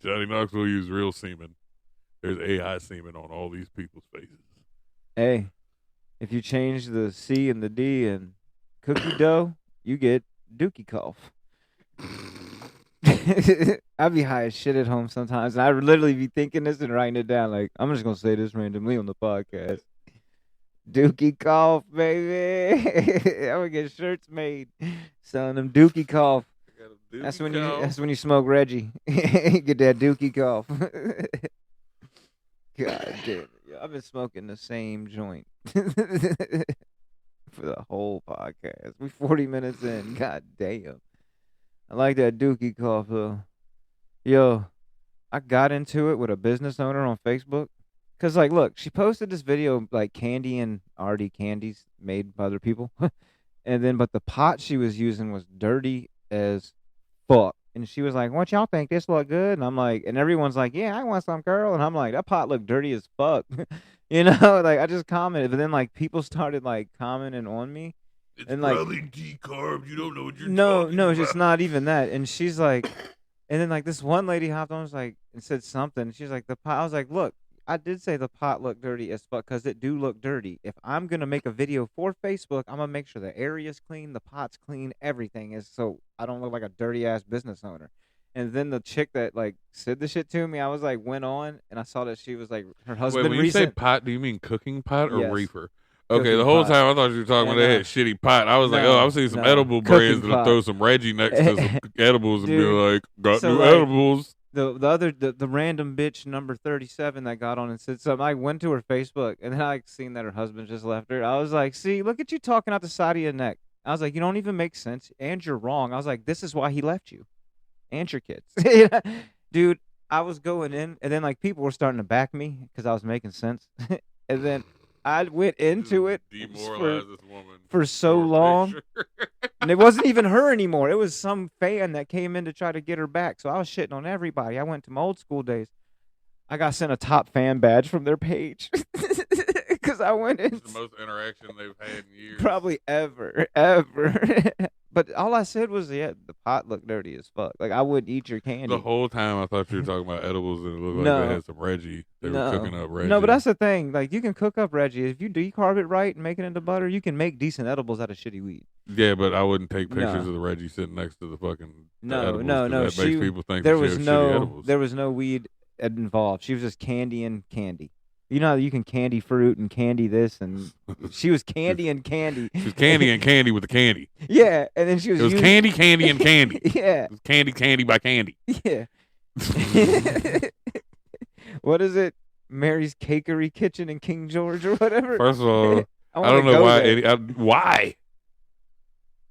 Johnny Knoxville used real semen. There's AI semen on all these people's faces. Hey, if you change the C and the D in cookie dough, you get dookie cough. I be high as shit at home sometimes, and I literally be thinking this and writing it down. Like, I'm just gonna say this randomly on the podcast. Dookie cough, baby. I'm gonna get shirts made selling them dookie cough. That's when you smoke Reggie. Get that dookie cough. God damn it. I've been smoking the same joint for the whole podcast. We 40 minutes in. God damn. I like that dookie cough though. Yo, I got into it with a business owner on Facebook. Cause like, look, she posted this video like candy and already candies made by other people, but the pot she was using was dirty as fuck. And she was like, "What y'all think? This look good?" And I'm like, and everyone's like, "Yeah, I want some, girl." And I'm like, "That pot looked dirty as fuck," Like I just commented, but then like people started like commenting on me, It's And, like, probably decarb. You don't know what you're no, talking no, about. it's not even that. And she's like, and then like this one lady hopped on, was like, and said something. She's like, the pot. I was like, look, I did say the pot looked dirty as fuck because it do look dirty. If I'm gonna make a video for Facebook, I'm gonna make sure the area's clean, the pot's clean, everything is, so I don't look like a dirty ass business owner. And then the chick that like said the shit to me, I was like, went on, and I saw that she was like her Wait, husband when you say recent. pot, do you mean cooking pot or Yes. reefer? Okay, Cooking the whole pot. time I thought you were talking about And, they had shitty pot. I was like, no, oh, I've seen some no, edible cooking brands that'll pot. throw some Reggie next to some edibles and be Dude, like, got so, new like, edibles. The random bitch number 37 that got on and said something. I went to her Facebook and then I seen that her husband just left her. I was like, see, look at you talking out the side of your neck. I was like, you don't even make sense and you're wrong. I was like, this is why he left you and your kids. Dude, I was going in and then like people were starting to back me because I was making sense. And then I went into it Demoralize this woman for so for a long. picture. And it wasn't even her anymore. It was some fan that came in to try to get her back. So I was shitting on everybody. I went to my old school days. I got sent a top fan badge from their page because I went in. It's the most interaction they've had in years. Probably ever. But all I said was, yeah, the pot looked dirty as fuck. Like, I wouldn't eat your candy. The whole time I thought you were talking about edibles and it looked like No. they had some Reggie. They were cooking up Reggie. No, but that's the thing. Like, you can cook up Reggie. If you decarb it right and make it into butter, you can make decent edibles out of shitty weed. Yeah, but I wouldn't take pictures No. of the Reggie sitting next to the fucking No, edibles, no, 'cause no. That makes people think there that was she has shitty no, edibles. there was no weed involved. She was just candy and candy. You know how you can candy fruit and candy this, and she was candy and candy. She was candy and candy with the candy. Yeah, and then she was. It was using- candy, candy, and candy. Yeah, It was candy by candy. yeah. What is it? Mary's Cakery Kitchen in King George or whatever. First of all, I wanna don't know go why. there. Why?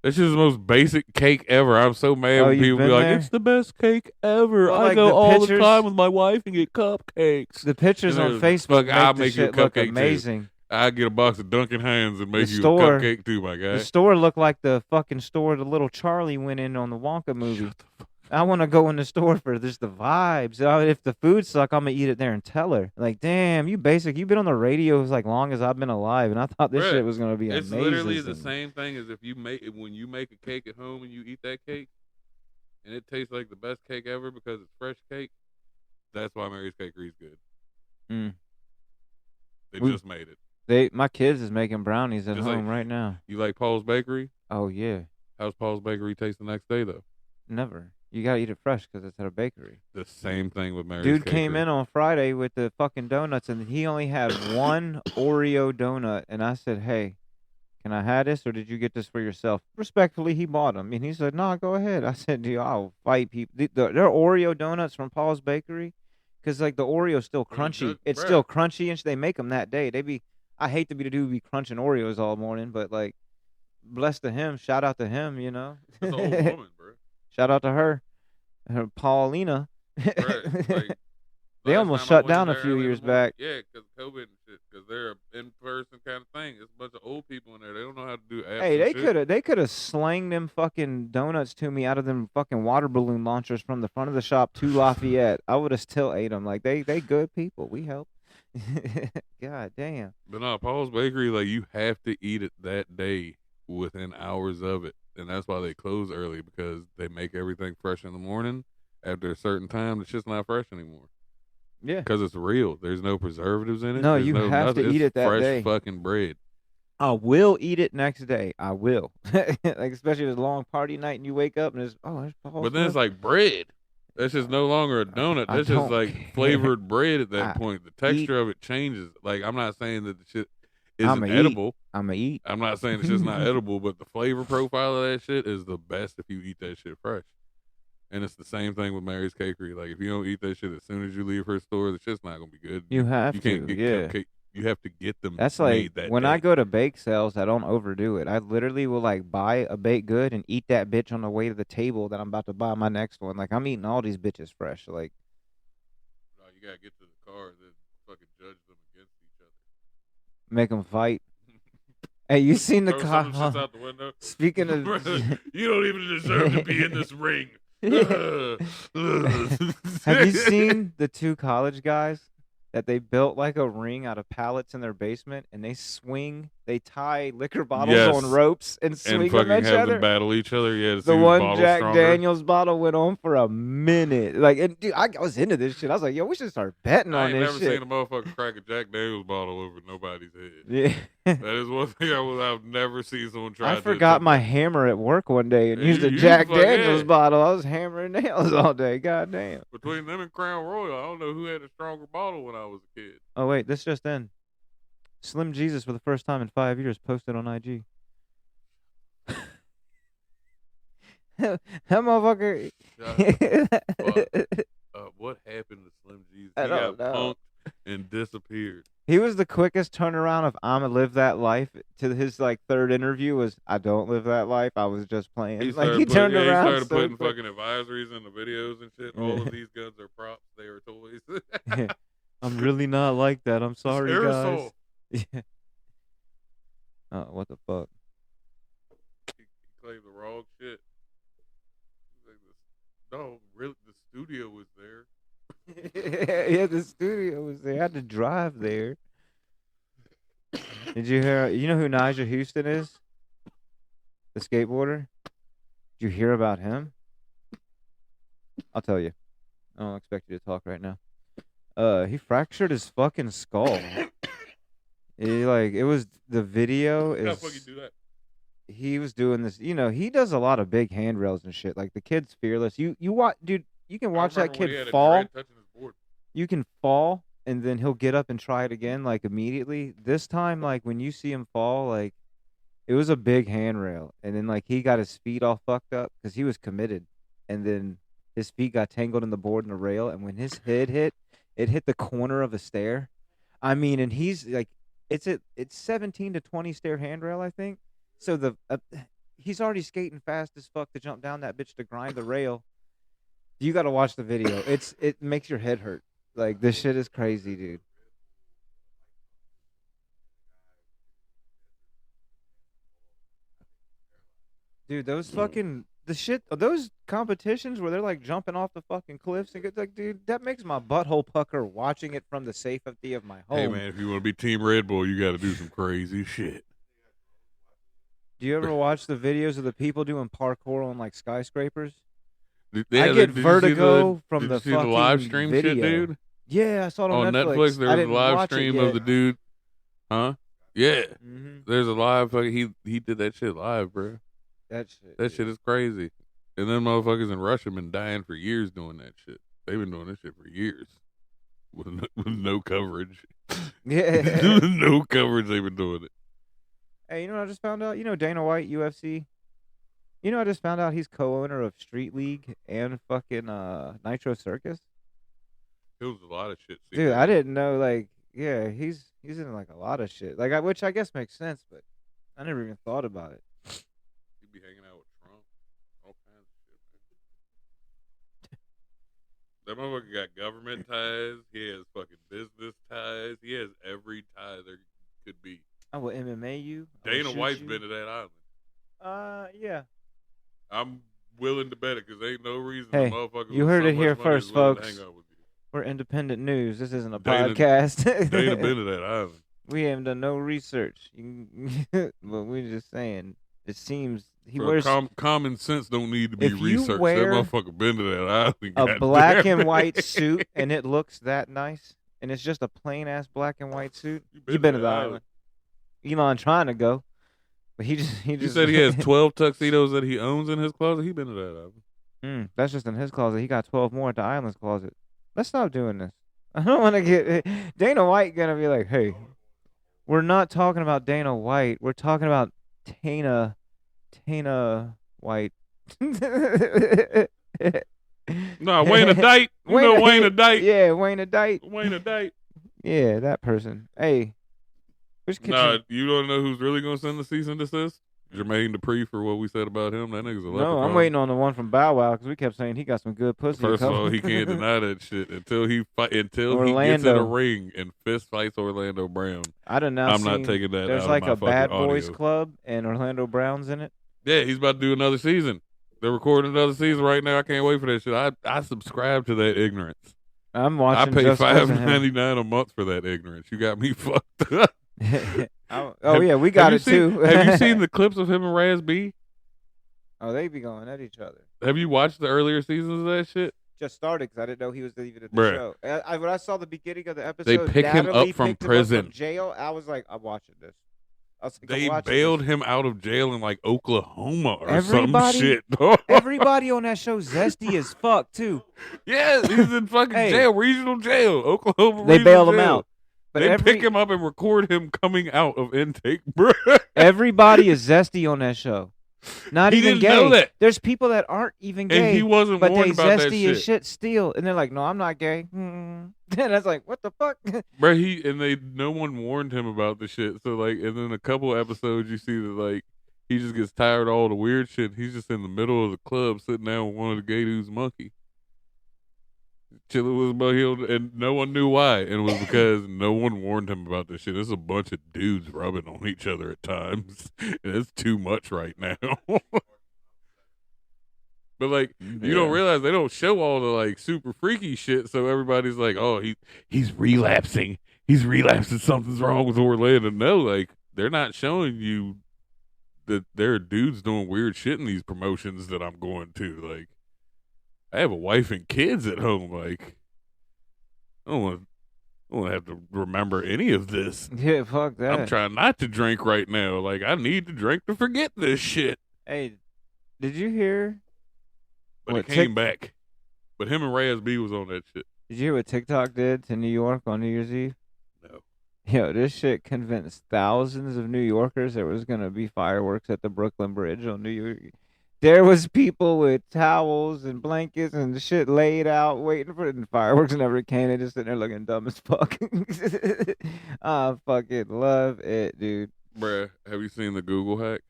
This is the most basic cake ever. I'm so mad Oh, when you've people be been like, there? "It's the best cake ever." Well, I like, go the all the pictures- time with my wife and get cupcakes. The pictures And on there's- Facebook Look, I'll make the make you a shit look cupcake too. amazing. I get a box of Dunkin' Hands and make The you store- a cupcake too, my guy. The store looked like the fucking store the little Charlie went in on the Wonka movie. I want to go in the store for just the vibes. If the food suck, I'm gonna eat it there and tell her. Like, damn, you basic. You've been on the radio as like long as I've been alive, and I thought this Bruh, shit was gonna be It's amazing. literally the same thing as if you make when you make a cake at home and you eat that cake, and it tastes like the best cake ever because it's fresh cake. That's why Mary's Cakery is good. Mm. They We- just made it. My kids is making brownies at Just home like- right now. You like Paul's Bakery? Oh yeah, How's Paul's Bakery taste the next day though? never. You gotta eat it fresh because it's at a bakery. The same thing with Mary's Dude came Cakery. in on Friday with the fucking donuts, and he only had one Oreo donut. And I said, "Hey, can I have this, or did you get this for yourself?" Respectfully, he bought them, and he said, "No, go ahead." I said, "Dude, I'll fight people." They're Oreo donuts from Paul's Bakery, because like the Oreo's still Well, you crunchy. good, It's bruh. still crunchy, and they make them that day. I hate to be the dude who be crunching Oreos all morning, but like, bless to him. Shout out to him, you know. That's an old woman, bro. Shout out to her Paulina. Right, like, They last almost time I shut went down in a there few early in years the morning- back. Yeah, because COVID and shit. Because they're an in-person kind of thing. It's a bunch of old people in there. They don't know how to do apps. Hey, and they shit. could have slanged them fucking donuts to me out of them fucking water balloon launchers from the front of the shop to Lafayette. I would have still ate them. Like they good people. We help. God damn. But no, Paul's Bakery, like you have to eat it that day within hours of it, and that's why they close early because they make everything fresh in the morning. After a certain time, it's just not fresh anymore. Yeah. Because it's real. There's no preservatives in it. No, There's you have nothing. to It's eat it that fresh day. fucking bread. I will eat it next day. I will. Like especially if it's a long party night and you wake up and it's there's Paul's. But then it's like bread. That's just no longer a donut. I That's just don't like care. flavored bread at that I point. The texture of it changes. Like I'm not saying that the shit I'ma isn't eat. edible. I'ma eat. I'm not saying it's just not edible, but the flavor profile of that shit is the best if you eat that shit fresh. And it's the same thing with Mary's Cakery. Like if you don't eat that shit as soon as you leave her store, the shit's not gonna be good. You have You can't to, get yeah. cupcake. You have to get them. That's made like that when day. I go to bake sales, I don't overdo it. I literally will like buy a baked good and eat that bitch on the way to the table that I'm about to buy my next one. Like I'm eating all these bitches fresh. Like No, you gotta get to the car and then fucking judge them against each other. make them fight. Hey, you seen the Throw some of them shits car? out the window. Speaking of, You don't even deserve to be in this ring. have you seen the two college guys that they built like a ring out of pallets in their basement and they swing they tie liquor bottles Yes. on ropes and And swing fucking them at each have other. them battle each other. Yeah, to see The whose one bottle's Jack stronger. Daniels bottle went on for a minute. Like, and dude, I was into this shit. I was like, yo, we should start betting I on ain't this never shit. seen a motherfucker crack a Jack Daniels bottle over nobody's head. Yeah. That is one thing I've never seen someone try. I forgot my hammer at work one day and Yeah, used you a used Jack to fuck- Daniels yeah. bottle. I was hammering nails all day. God damn. Between them and Crown Royal, I don't know who had a stronger bottle when I was a kid. Oh, wait, this just in. Slim Jesus, for the first time in 5 years, posted on IG. That motherfucker. What happened to Slim Jesus? I He got don't know. punked and disappeared. He was the quickest turnaround of "I'ma live that life" to his like third interview was "I don't live that life. I was just playing." He turned around. He started so putting quick. fucking advisories in the videos and shit. All of these guns are props. They are toys. I'm really not like that. I'm sorry, It's guys. aerosol. Yeah. Oh, what the fuck? He claimed the wrong shit. No, really, the studio was there. Yeah, the studio was there. I had to drive there. Did you hear? You know who Nigel Houston is? The skateboarder. Did you hear about him? I'll tell you. I don't expect you to talk right now. He fractured his fucking skull. It was the video How the is. fuck you do that? He was doing this. You know, he does a lot of big handrails and shit. Like the kid's fearless. You watch, dude. You can watch I that remember when he kid had a fall. dread touching his board. You can fall and then he'll get up and try it again like immediately. This time, like when you see him fall, like it was a big handrail, and then like he got his feet all fucked up because he was committed, and then his feet got tangled in the board and the rail, and when his head hit, it hit the corner of a stair. I mean, and he's like, it's 17 to 20 stair handrail, I think. So he's already skating fast as fuck to jump down that bitch to grind the rail. You got to watch the video. It makes your head hurt. Like, this shit is crazy, dude. Dude, those fucking those competitions where they're like jumping off the fucking cliffs and get like, dude, that makes my butthole pucker watching it from the safety of my home. Hey man, if you want to be Team Red Bull, you got to do some crazy shit. Do you ever watch the videos of the people doing parkour on like skyscrapers? Yeah, I get did you see vertigo from did the you see the fucking live stream video. shit, dude? Yeah, I saw it On Netflix, there I was a didn't live watch it stream yet. of the dude. Huh? Yeah. Mm-hmm. There's a live fucking he did that shit live, bro. That shit. That shit is crazy. And then motherfuckers in Russia been dying for years doing that shit. They've been doing this shit for years. With no coverage. Yeah. No coverage, they've been doing it. Hey, you know what I just found out? You know Dana White, UFC? You know I just found out he's co-owner of Street League and fucking Nitro Circus? It was a lot of shit. Dude, I didn't know, like, yeah, he's in like a lot of shit. Like, which I guess makes sense, but I never even thought about it. He'd be hanging out with Trump. All kinds of shit, man. That motherfucker got government ties. He has fucking business ties. He has every tie there could be. I will MMA you. I will Dana shoot White's you. been to that island. Yeah. I'm willing to bet it because ain't no reason Hey, the motherfucker you with heard so it here much money is first, willing to folks. hang out with you. We're independent news. This isn't a Dana- podcast. Dana been to that island. We haven't done no research. But we're just saying. It seems he Bro, wears common sense don't need to be If you researched. wear That motherfucker been to that island. a goddamn black and it. white suit and it looks that nice, and it's just a plain ass black and white suit. You been to the island. Elon trying to go, but he just He said he has 12 tuxedos that he owns in his closet. He been to that island. That's just in his closet. He got 12 more at the island's closet. Let's stop doing this. I don't want to get Dana White gonna be like, hey, we're not talking about Dana White. We're talking about Tana White. No, Wayne a Dite. You know Wayne a Dite. Yeah, Wayne a Dite. Wayne a Dite. Yeah, that person. Hey, which Nah, you don't know who's really gonna send the cease and desist? Jermaine Dupri for what we said about him. That nigga's a leprechaun. No, I'm waiting on the one from Bow Wow because we kept saying he got some good pussy. First of all, he can't deny that shit until he gets in a Orlando. ring and fist fights Orlando Brown. I don't know. I'm not taking that. There's out like of my a Bad fucking Boys audio. Club and Orlando Brown's in it. Yeah, he's about to do another season. They're recording another season right now. I can't wait for that shit. I subscribe to that ignorance. I'm I watching. pay just 'cause of him. $5.99 a month for that ignorance. You got me fucked up. Yeah, we got it too. Have you seen the clips of him and Raz B? Oh, they be going at each other. Have you watched the earlier seasons of that shit? Just started because I didn't know he was even at the Bruh. show. When I saw the beginning of the episode, They pick him Natalie up from picked him prison. from jail. I was like, I'm watching this. I was like, They I'm watching bailed this. him out of jail in like Oklahoma or Everybody- some shit. Everybody on that show zesty as fuck too. Yeah, he's in fucking Hey. jail, regional jail, Oklahoma. They regional bail him jail. out. But They pick him up and record him coming out of intake, bro. everybody is zesty on that show. Not He even didn't gay. know that. There's people that aren't even gay. And he wasn't but warned they about that zesty as shit. shit still. And they're like, no, I'm not gay. And I was like, what the fuck? Bro, no one warned him about the shit. So like, and then a couple episodes, you see that like he just gets tired of all the weird shit. He's just in the middle of the club, sitting down with one of the gay dudes' monkey, chilling with his buddy, and no one knew why. And it was because no one warned him about this shit. There's a bunch of dudes rubbing on each other at times, and it's too much right now. But like, you don't realize they don't show all the like super freaky shit. So everybody's like, "Oh, he's relapsing. He's relapsing. Something's wrong with Orlando." No, like they're not showing you that there are dudes doing weird shit in these promotions that I'm going to. Like, I have a wife and kids at home. Like, I don't want to have to remember any of this. Yeah, fuck that. I'm trying not to drink right now. Like, I need to drink to forget this shit. Hey, did you hear? But What, it came back. But him and Raz B was on that shit. Did you hear what TikTok did to New York on New Year's Eve? No. Yo, this shit convinced thousands of New Yorkers there was gonna be fireworks at the Brooklyn Bridge on New York. There was people with towels and blankets and shit laid out waiting for it, and fireworks never came. They just sitting there looking dumb as fuck. I fucking love it, dude. Bruh, have you seen the Google hack?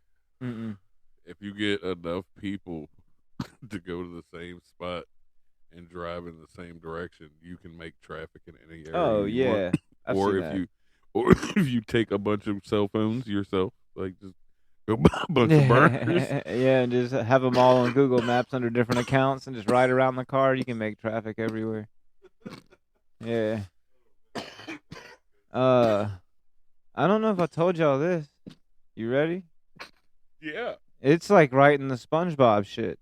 Mm-mm. If you get enough people to go to the same spot and drive in the same direction, you can make traffic in any area. Oh you yeah. want. I've Or seen if that. or if you take a bunch of cell phones yourself, like just go buy a bunch of burners. Yeah, and just have them all on Google Maps under different accounts and just ride around the car. You can make traffic everywhere. Yeah. I don't know if I told y'all this. You ready? Yeah. It's like writing the SpongeBob shit.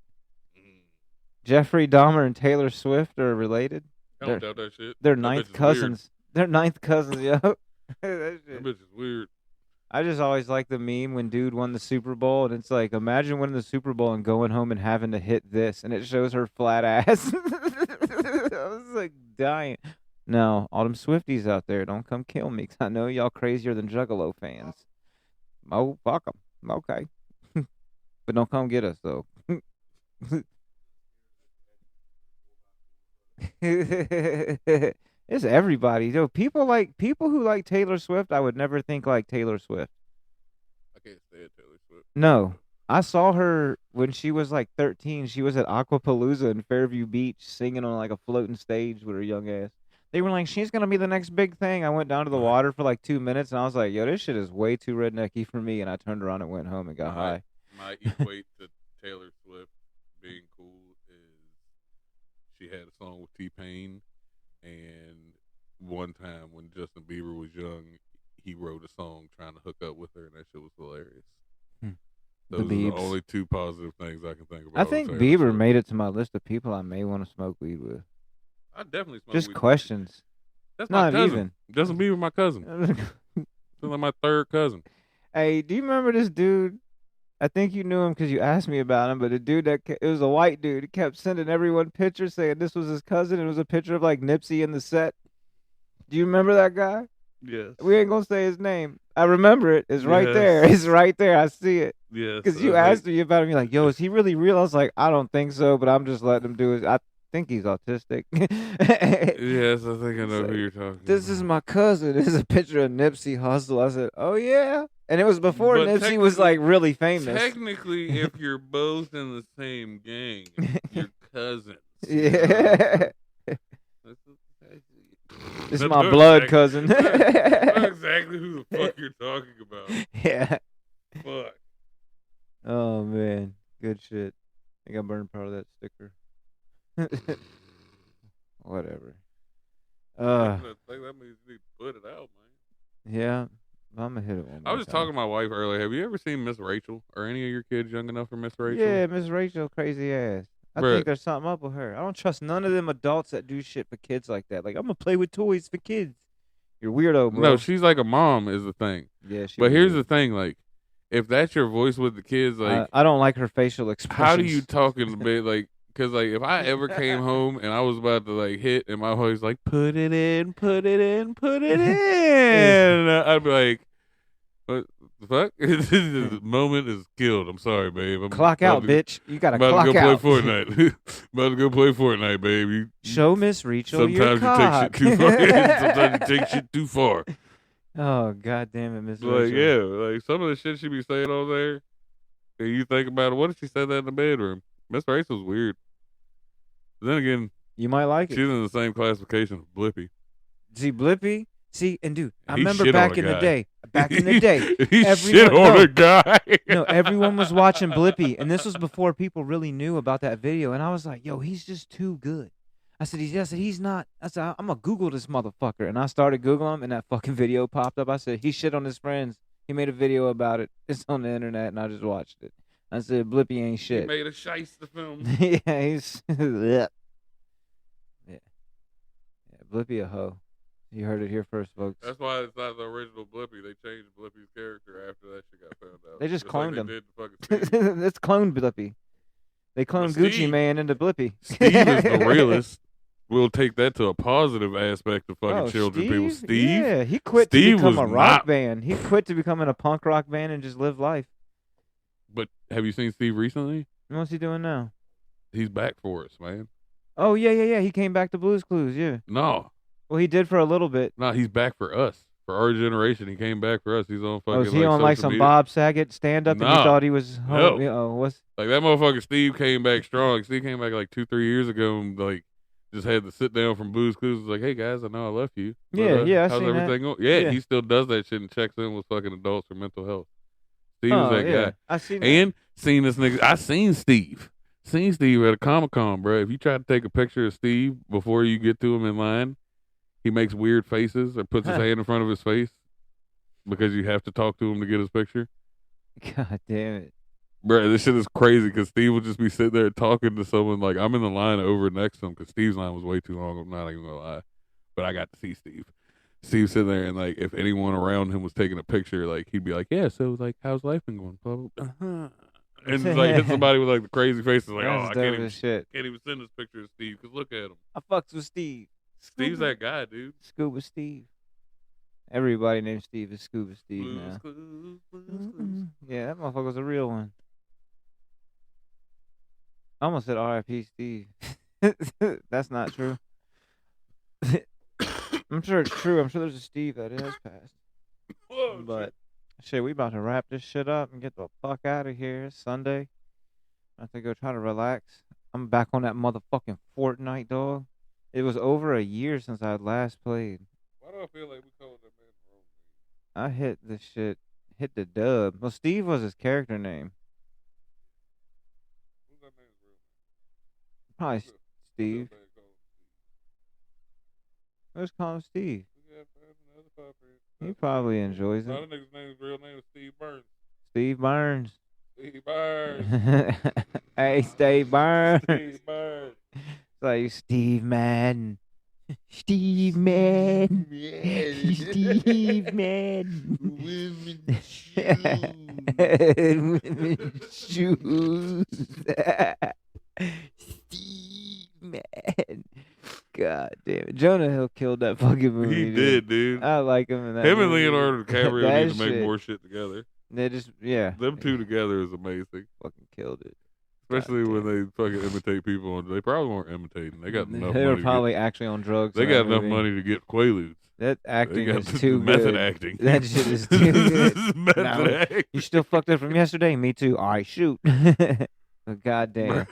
Jeffrey Dahmer and Taylor Swift are related. I don't doubt that shit. They're That bitch ninth is cousins. They're ninth cousins, yo. That Weird. shit. That bitch is weird. I just always like the meme when dude won the Super Bowl, and it's like, imagine winning the Super Bowl and going home and having to hit this, and it shows her flat ass. I was like dying. No, all them Swifties out there, don't come kill me, 'cause I know y'all crazier than Juggalo fans. Oh, fuck them. Okay. But don't come get us, though. It's everybody. Yo, people who like Taylor Swift, I would never think like Taylor Swift. I can't stand Taylor Swift. No. I saw her when she was like 13. She was at Aquapalooza in Fairview Beach singing on like a floating stage with her young ass. They were like, she's going to be the next big thing. I went down to the water for like 2 minutes and I was like, yo, this shit is way too rednecky for me. And I turned around and went home and got high. My equate to Taylor Swift being cool is she had a song with T-Pain, and one time when Justin Bieber was young, he wrote a song trying to hook up with her, and that shit was hilarious. Those are the Biebs. only two positive things I can think about. I think with Taylor Bieber Swift. made it to my list of people I may want to smoke weed with. I definitely smoke Just weed. questions. That's my Not cousin. even. Justin Bieber, my cousin. He's like my third cousin. Hey, do you remember this dude? I think you knew him because you asked me about him, but the dude it was a white dude. He kept sending everyone pictures saying this was his cousin. It was a picture of like Nipsey in the set. Do you remember that guy? Yes. We ain't gonna say his name. I remember it. It's right Yes. there. It's right there. I see it. Yes. Because you asked me about him. You're like, yo, is he really real? I was like, I don't think so, but I'm just letting him do it. I think he's autistic. Yes, I think I know who you're talking This about. is my cousin. This is a picture of Nipsey Hussle. I said, oh, yeah. And it was before But Nipsey was like really famous. Technically, if you're both in the same gang, you're cousins. Yeah. This is I my know blood exactly- cousin. I know exactly who the fuck you're talking about. Yeah. Fuck. Oh, man. Good shit. I think I burned part of that sticker. Whatever. I think that means you need to put it out, man. Yeah. I'm gonna hit it one I more was just time. talking to my wife earlier. Have you ever seen Miss Rachel? Are any of your kids young enough for Miss Rachel? Yeah, Miss Rachel, crazy ass. I Bruh. think there's something up with her. I don't trust none of them adults that do shit for kids like that. Like, I'm gonna play with toys for kids. You're weirdo, bro. No, she's like a mom is the thing. Yeah, she. But here's weird. the thing, like, if that's your voice with the kids, like, I don't like her facial expressions. how do you talk in the bed, like? Because like, if I ever came home and I was about to like hit, and my wife's like, "Put it in, put it in, put it in," I'd be like, "What the fuck?" The moment is killed. I'm sorry, babe. I'm Clock about out, to- bitch. You gotta About clock to go out. play Fortnite. About to go play Fortnite, babe. Show Miss Rachel your Sometimes you cock. take shit too far. Sometimes you take shit too far. Oh, god damn it, Miss Like, Rachel. yeah, like some of the shit she be saying on there, and you think about it, what if she said that in the bedroom? Miss Rachel's weird. Then again, You might like she's it. in the same classification as Blippy. See, Blippy? See, and dude, I He remember shit on back a in the guy. day. Back in the day. He everyone- shit on no. a guy. No, everyone was watching Blippy, and this was before people really knew about that video. And I was like, "Yo, he's just too good." I said, "He's not." I said, "I'm gonna Google this motherfucker," and I started Googling him, and that fucking video popped up. I said, "He shit on his friends." He made a video about it. It's on the internet, and I just watched it. I said, "Blippy ain't He shit." made a shiesty film. Yeah, he's yeah. Blippy a hoe. You heard it here first, folks. That's why it's not the original Blippy. They changed Blippy's character after that shit got found out. They just like cloned they him. did to fucking Steve. It's cloned Blippy. They cloned But Gucci Steve- Man into Blippy. Steve is the realist. We'll take that to a positive aspect of fucking Oh, children. People, Steve. Yeah, he quit Steve to become was a rock not- band. He quit to becoming a punk rock band and just live life. But have you seen Steve recently? What's he doing now? He's back for us, man. Oh yeah. He came back to Blue's Clues. Yeah. No, Well, he did for a little bit. he's back for us, for our generation. He came back for us. He's on fucking. Oh, is he on like social some media. Bob Saget stand up and you No. thought he was? No. What's? Like that motherfucker Steve came back strong. Steve came back like 2-3 years ago and like just had to sit down from Blue's Clues. Was like, hey guys, I know I left you. But, Yeah, I how's seen that. everything going? Yeah, Yeah. he still does that shit and checks in with fucking adults for mental health. Steve Oh, is that yeah. guy. I seen that. And seen this nigga. I seen Steve. Seen Steve at a Comic-Con, bro. If you try to take a picture of Steve before you get to him in line, he makes weird faces or puts his hand in front of his face because you have to talk to him to get his picture. God damn it. Bro, this shit is crazy because Steve would just be sitting there talking to someone. Like, I'm in the line over next to him because Steve's line was way too long. I'm not even going to lie. But I got to see Steve. Steve's sitting there, and, like, if anyone around him was taking a picture, like, he'd be like, yeah, so, like, how's life been going? Blah, blah, blah. And, like, hit somebody with, like, the crazy faces. Like, That's I dope can't as shit. even send this picture of Steve because look at him. I fucks with Steve. Steve's Scuba- that guy, dude. Scuba Steve. Everybody named Steve is Scuba Steve Blues now. Clues, Blues Clues. Yeah, that motherfucker's a real one. I almost said R.I.P. Steve. That's not true. I'm sure it's true. I'm sure there's a Steve that has passed. Whoa, But shit, we about to wrap this shit up and get the fuck out of here. It's Sunday. I have to go try to relax. I'm back on that motherfucking Fortnite, dog. It was over a year since I last played. why do I feel like we called that man wrong? I hit the shit, hit the dub. Well, Steve was his character name. Who's that man's real name? Probably Who's Steve. that man called Steve? Let's call him Steve. Yeah, man, another pupper. He probably enjoys Not a it. nigga's name, real name is Steve Burns. Steve Burns. Steve Burns. Hey, Steve Burns. Steve Burns. It's like Steve Madden. Steve Madden. Steve Madden. Women's shoes. Steve Madden. God damn it. Jonah Hill killed that fucking movie. He dude. did, dude. I like him in that Him and movie. Leonardo DiCaprio That need to make shit. more shit together. They just, yeah. Them two together is amazing. Fucking killed it. Especially God when damn. they fucking imitate people. They probably weren't imitating. They got enough They money. were probably actually on drugs. they in got that enough movie. money to get Quaaludes. That They acting got is the too method good. acting. That shit is too good. Method Now, acting. You still fucked up from yesterday? Me too. All right, shoot. God damn.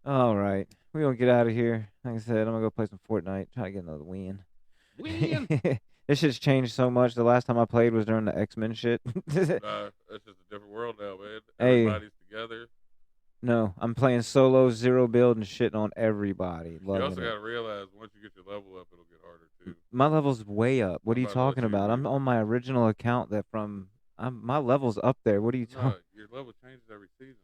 All right. We're going to get out of here. Like I said, I'm going to go play some Fortnite. Try to get another win. Win. This shit's changed so much. The last time I played was during the X-Men shit. That's just a different world now, man. Hey. Everybody's together. No, I'm playing solo, zero build, and shitting on everybody. You Loving also it. got to realize once you get your level up, it'll get harder too. too. My level's way up. What are I'm you about to let talking you about? I'm read. on my original account my level's up there. What are you No, talking? your level changes every season.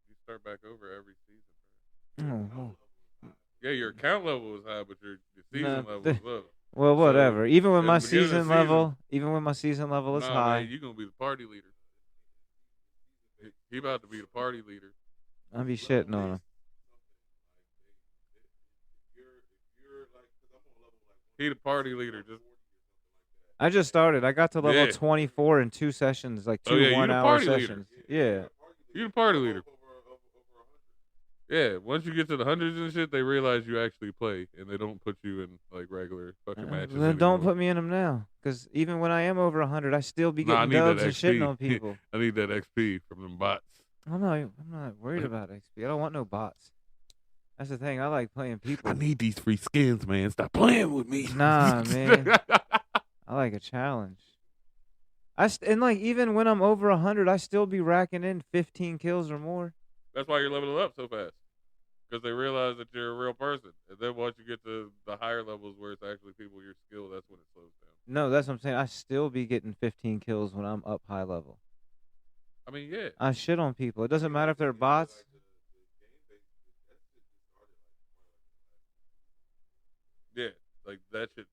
You start back over every season. Oh, Yeah, your account level is high, but your season no, level is low. well, whatever. So, Even when at my the beginning of the season level, even when my season level is Nah, high, man, you gonna be the party leader. He about to be the party leader. I'll be shitting on him. He the party leader. I just started. I got to level Yeah. 24 in 2 sessions, like 2 Oh, yeah, you the 1-hour party leader. sessions. Yeah. You the party leader. Yeah, once you get to the hundreds and shit, they realize you actually play, and they don't put you in like regular fucking matches Then don't anymore. put me in them now, because even when I am over 100, I still be Nah, I getting need that dubs and XP. shitting on people. I need that XP from them bots. I'm not worried about XP. I don't want no bots. That's the thing. I like playing people. I need these free skins, man. Stop playing with me. Nah, man. I like a challenge. And like even when I'm over 100, I still be racking in 15 kills or more. That's why you're leveling up so fast. Because they realize that you're a real person. And then once you get to the higher levels where it's actually people your skill, that's when it slows down. No, that's what I'm saying. I still be getting 15 kills when I'm up high level. I mean, yeah. I shit on people. It doesn't matter if they're bots. Yeah. Like that shit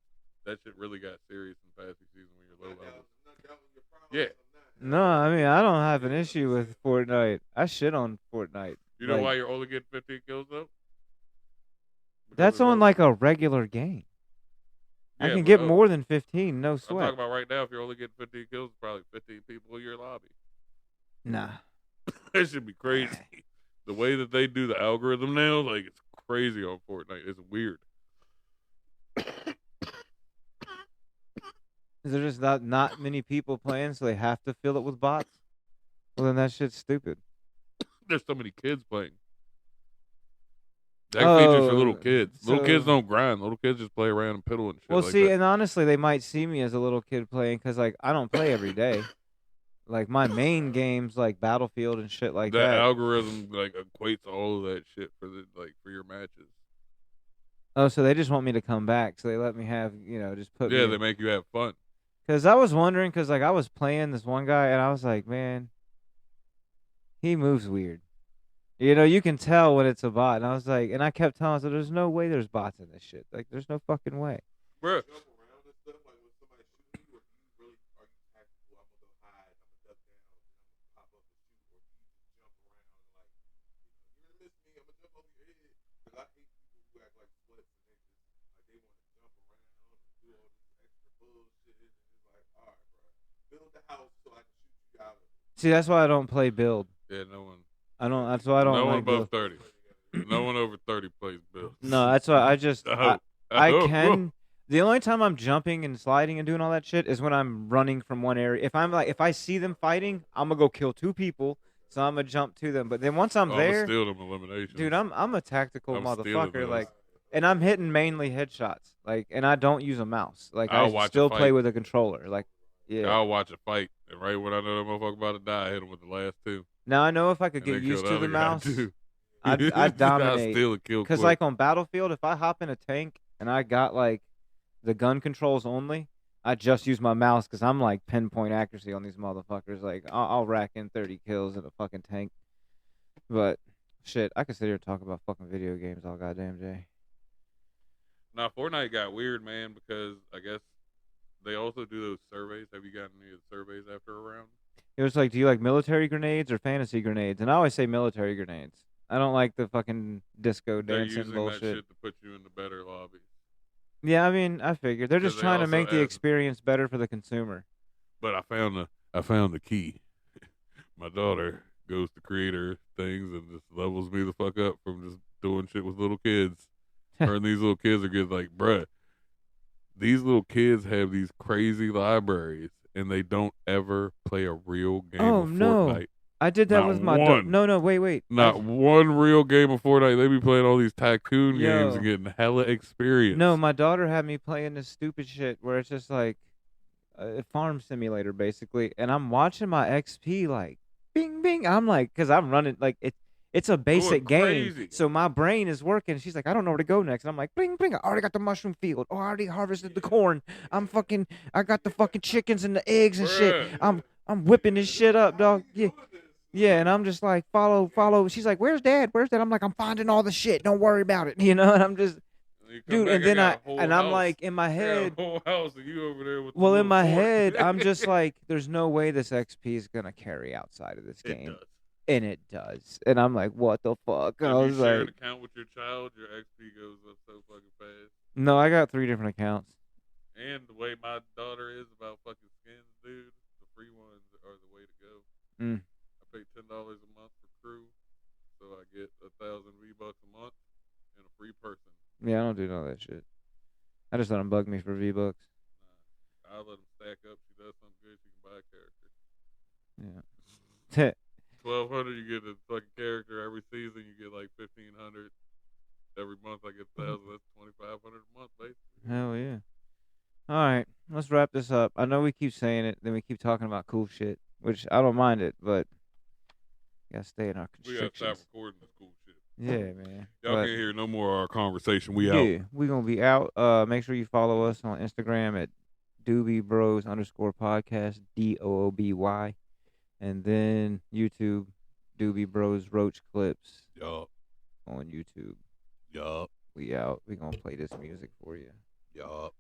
really got serious in the past few seasons when you're low levels. Yeah. No, I mean, I don't have an issue with Fortnite. I shit on Fortnite. You know Like, why you're only getting 15 kills though? Because that's of on like a regular game. I Yeah, can but, get more than 15, no I'm sweat. talking about right now. If you're only getting 15 kills, it's probably 15 people in your lobby. Nah. That should be crazy. The way that they do the algorithm now, like it's crazy on Fortnite. It's weird. Is there just not many people playing, so they have to fill it with bots? Well, then that shit's stupid. There's so many kids playing. That features for little Oh, kids. Little so- kids don't grind. Little kids just play around and piddle and shit Well, like see, that. and honestly, they might see me as a little kid playing because, like, I don't play every day. Like, my main games, like Battlefield and shit like that that. algorithm like equates all of that shit for your matches. Oh, so they just want me to come back, so they let me have, just put me Yeah, in. they make you have fun. Because I was wondering, because, like, I was playing this one guy, and I was like, man, he moves weird. You can tell when it's a bot. And I was like, and I kept telling myself, there's no way there's bots in this shit. Like, there's no fucking way. Bruh. See, that's why I don't play build. Yeah, no one. That's why I don't No one like above build. 30. No one over 30 plays build. No, that's why I just, I I hope. can. The only time I'm jumping and sliding and doing all that shit is when I'm running from one area. If I see them fighting, I'm gonna go kill 2 people, so I'm gonna jump to them. But then once I'm there, steal them eliminations. dude, I'm a tactical I'm stealing motherfucker. those. Like, and I'm hitting mainly headshots. Like, and I don't use a mouse. Like, I'll I watch a still play fight. with a controller. Like, yeah. I'll watch a fight, and right when I know that motherfucker about to die, I hit him with the last 2. Now I know if I could And get then kill used to other the guy, mouse, too. I'd I'll dominate. steal a kill Because quick. like on Battlefield, if I hop in a tank and I got like the gun controls only, I just use my mouse because I'm like pinpoint accuracy on these motherfuckers. Like I'll rack in 30 kills in a fucking tank. But shit, I could sit here and talk about fucking video games all goddamn day. Now, Fortnite got weird, man, because I guess they also do those surveys. Have you gotten any of the surveys after a round? It was like, do you like military grenades or fantasy grenades? And I always say military grenades. I don't like the fucking disco They're dancing using bullshit. that shit to put you in the better lobby. Yeah, I mean, I figured they're just Because they trying to also make the add- experience better for the consumer. But I found the key. My daughter goes to creator things and just levels me the fuck up from just doing shit with little kids. Her and these little kids are getting like, bruh, these little kids have these crazy libraries and they don't ever play a real game Oh, of no. Fortnite. I did that Not with my one. No, wait. Not one real game of Fortnite. They be playing all these tycoon Yo. games and getting hella experience. No, my daughter had me playing this stupid shit where it's just like a farm simulator basically, and I'm watching my XP like bing bing. I'm like, cause I'm running like It's a basic game. crazy. So my brain is working. She's like, I don't know where to go next. And I'm like, bling, bling. I already got the mushroom field. Oh, I already harvested the corn. I got the fucking chickens and the eggs and shit. I'm whipping this shit up, dog. Yeah. Yeah, and I'm just like, follow. She's like, where's Dad? I'm like, I'm finding all the shit. Don't worry about it. And I'm just, dude. And then I'm like, in my head, whole house, and you over there with well, in my head, I'm just like, there's no way this XP is gonna carry outside of this game. It does. And it does. And I'm like, what the fuck? And If I you was share like, an account with your child, your XP goes up so fucking fast. no, I got 3 different accounts. And the way my daughter is about fucking skins, dude, the free ones are the way to go. Mm. I pay $10 a month for crew, so I get 1,000 V-Bucks a month and a free person. Yeah, I don't do none of that shit. I just let them bug me for V-Bucks. I let them stack up. She does something good, she can buy a character. Yeah. 1,200, you get a fucking character every season. You get like 1,500 every month. I get 1,000. That's 2,500 a month, basically. Hell yeah. All right, let's wrap this up. I know we keep saying it, then we keep talking about cool shit, which I don't mind it, but we gotta stay in our We gotta constrictions. stop recording this cool shit. Yeah, man. Y'all But- can't hear no more of our conversation. We out. Yeah, we're gonna be out. Make sure you follow us on Instagram at @DoobieBros_podcast, DOOBY, and then YouTube, Doobie Bros Roach Clips Yup. on YouTube. Yup. We out. We gonna play this music for you. Yup.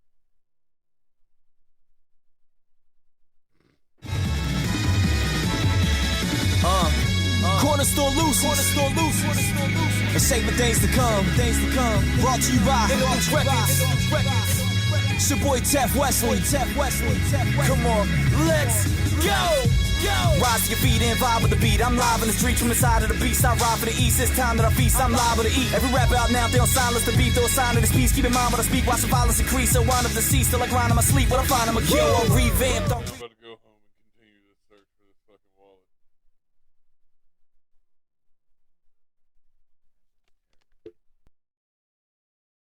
Corner store loose, and saving things to come. Brought to you by Hill's Records. It's your boy Tef Wesley. Come on, let's go. Rise to your feet and vibe with the beat. I'm live in the streets from the side of the beast. I ride for the east. It's time that I feast. I'm liable to eat. Every rapper out now, they don't silence the beat. They'll sign of this piece. Keep in mind when I speak. Watch the violence increase. So wind up the sea. Still like grind on my sleep. What I find, I'm a kill. I'm revamped. I'm about to go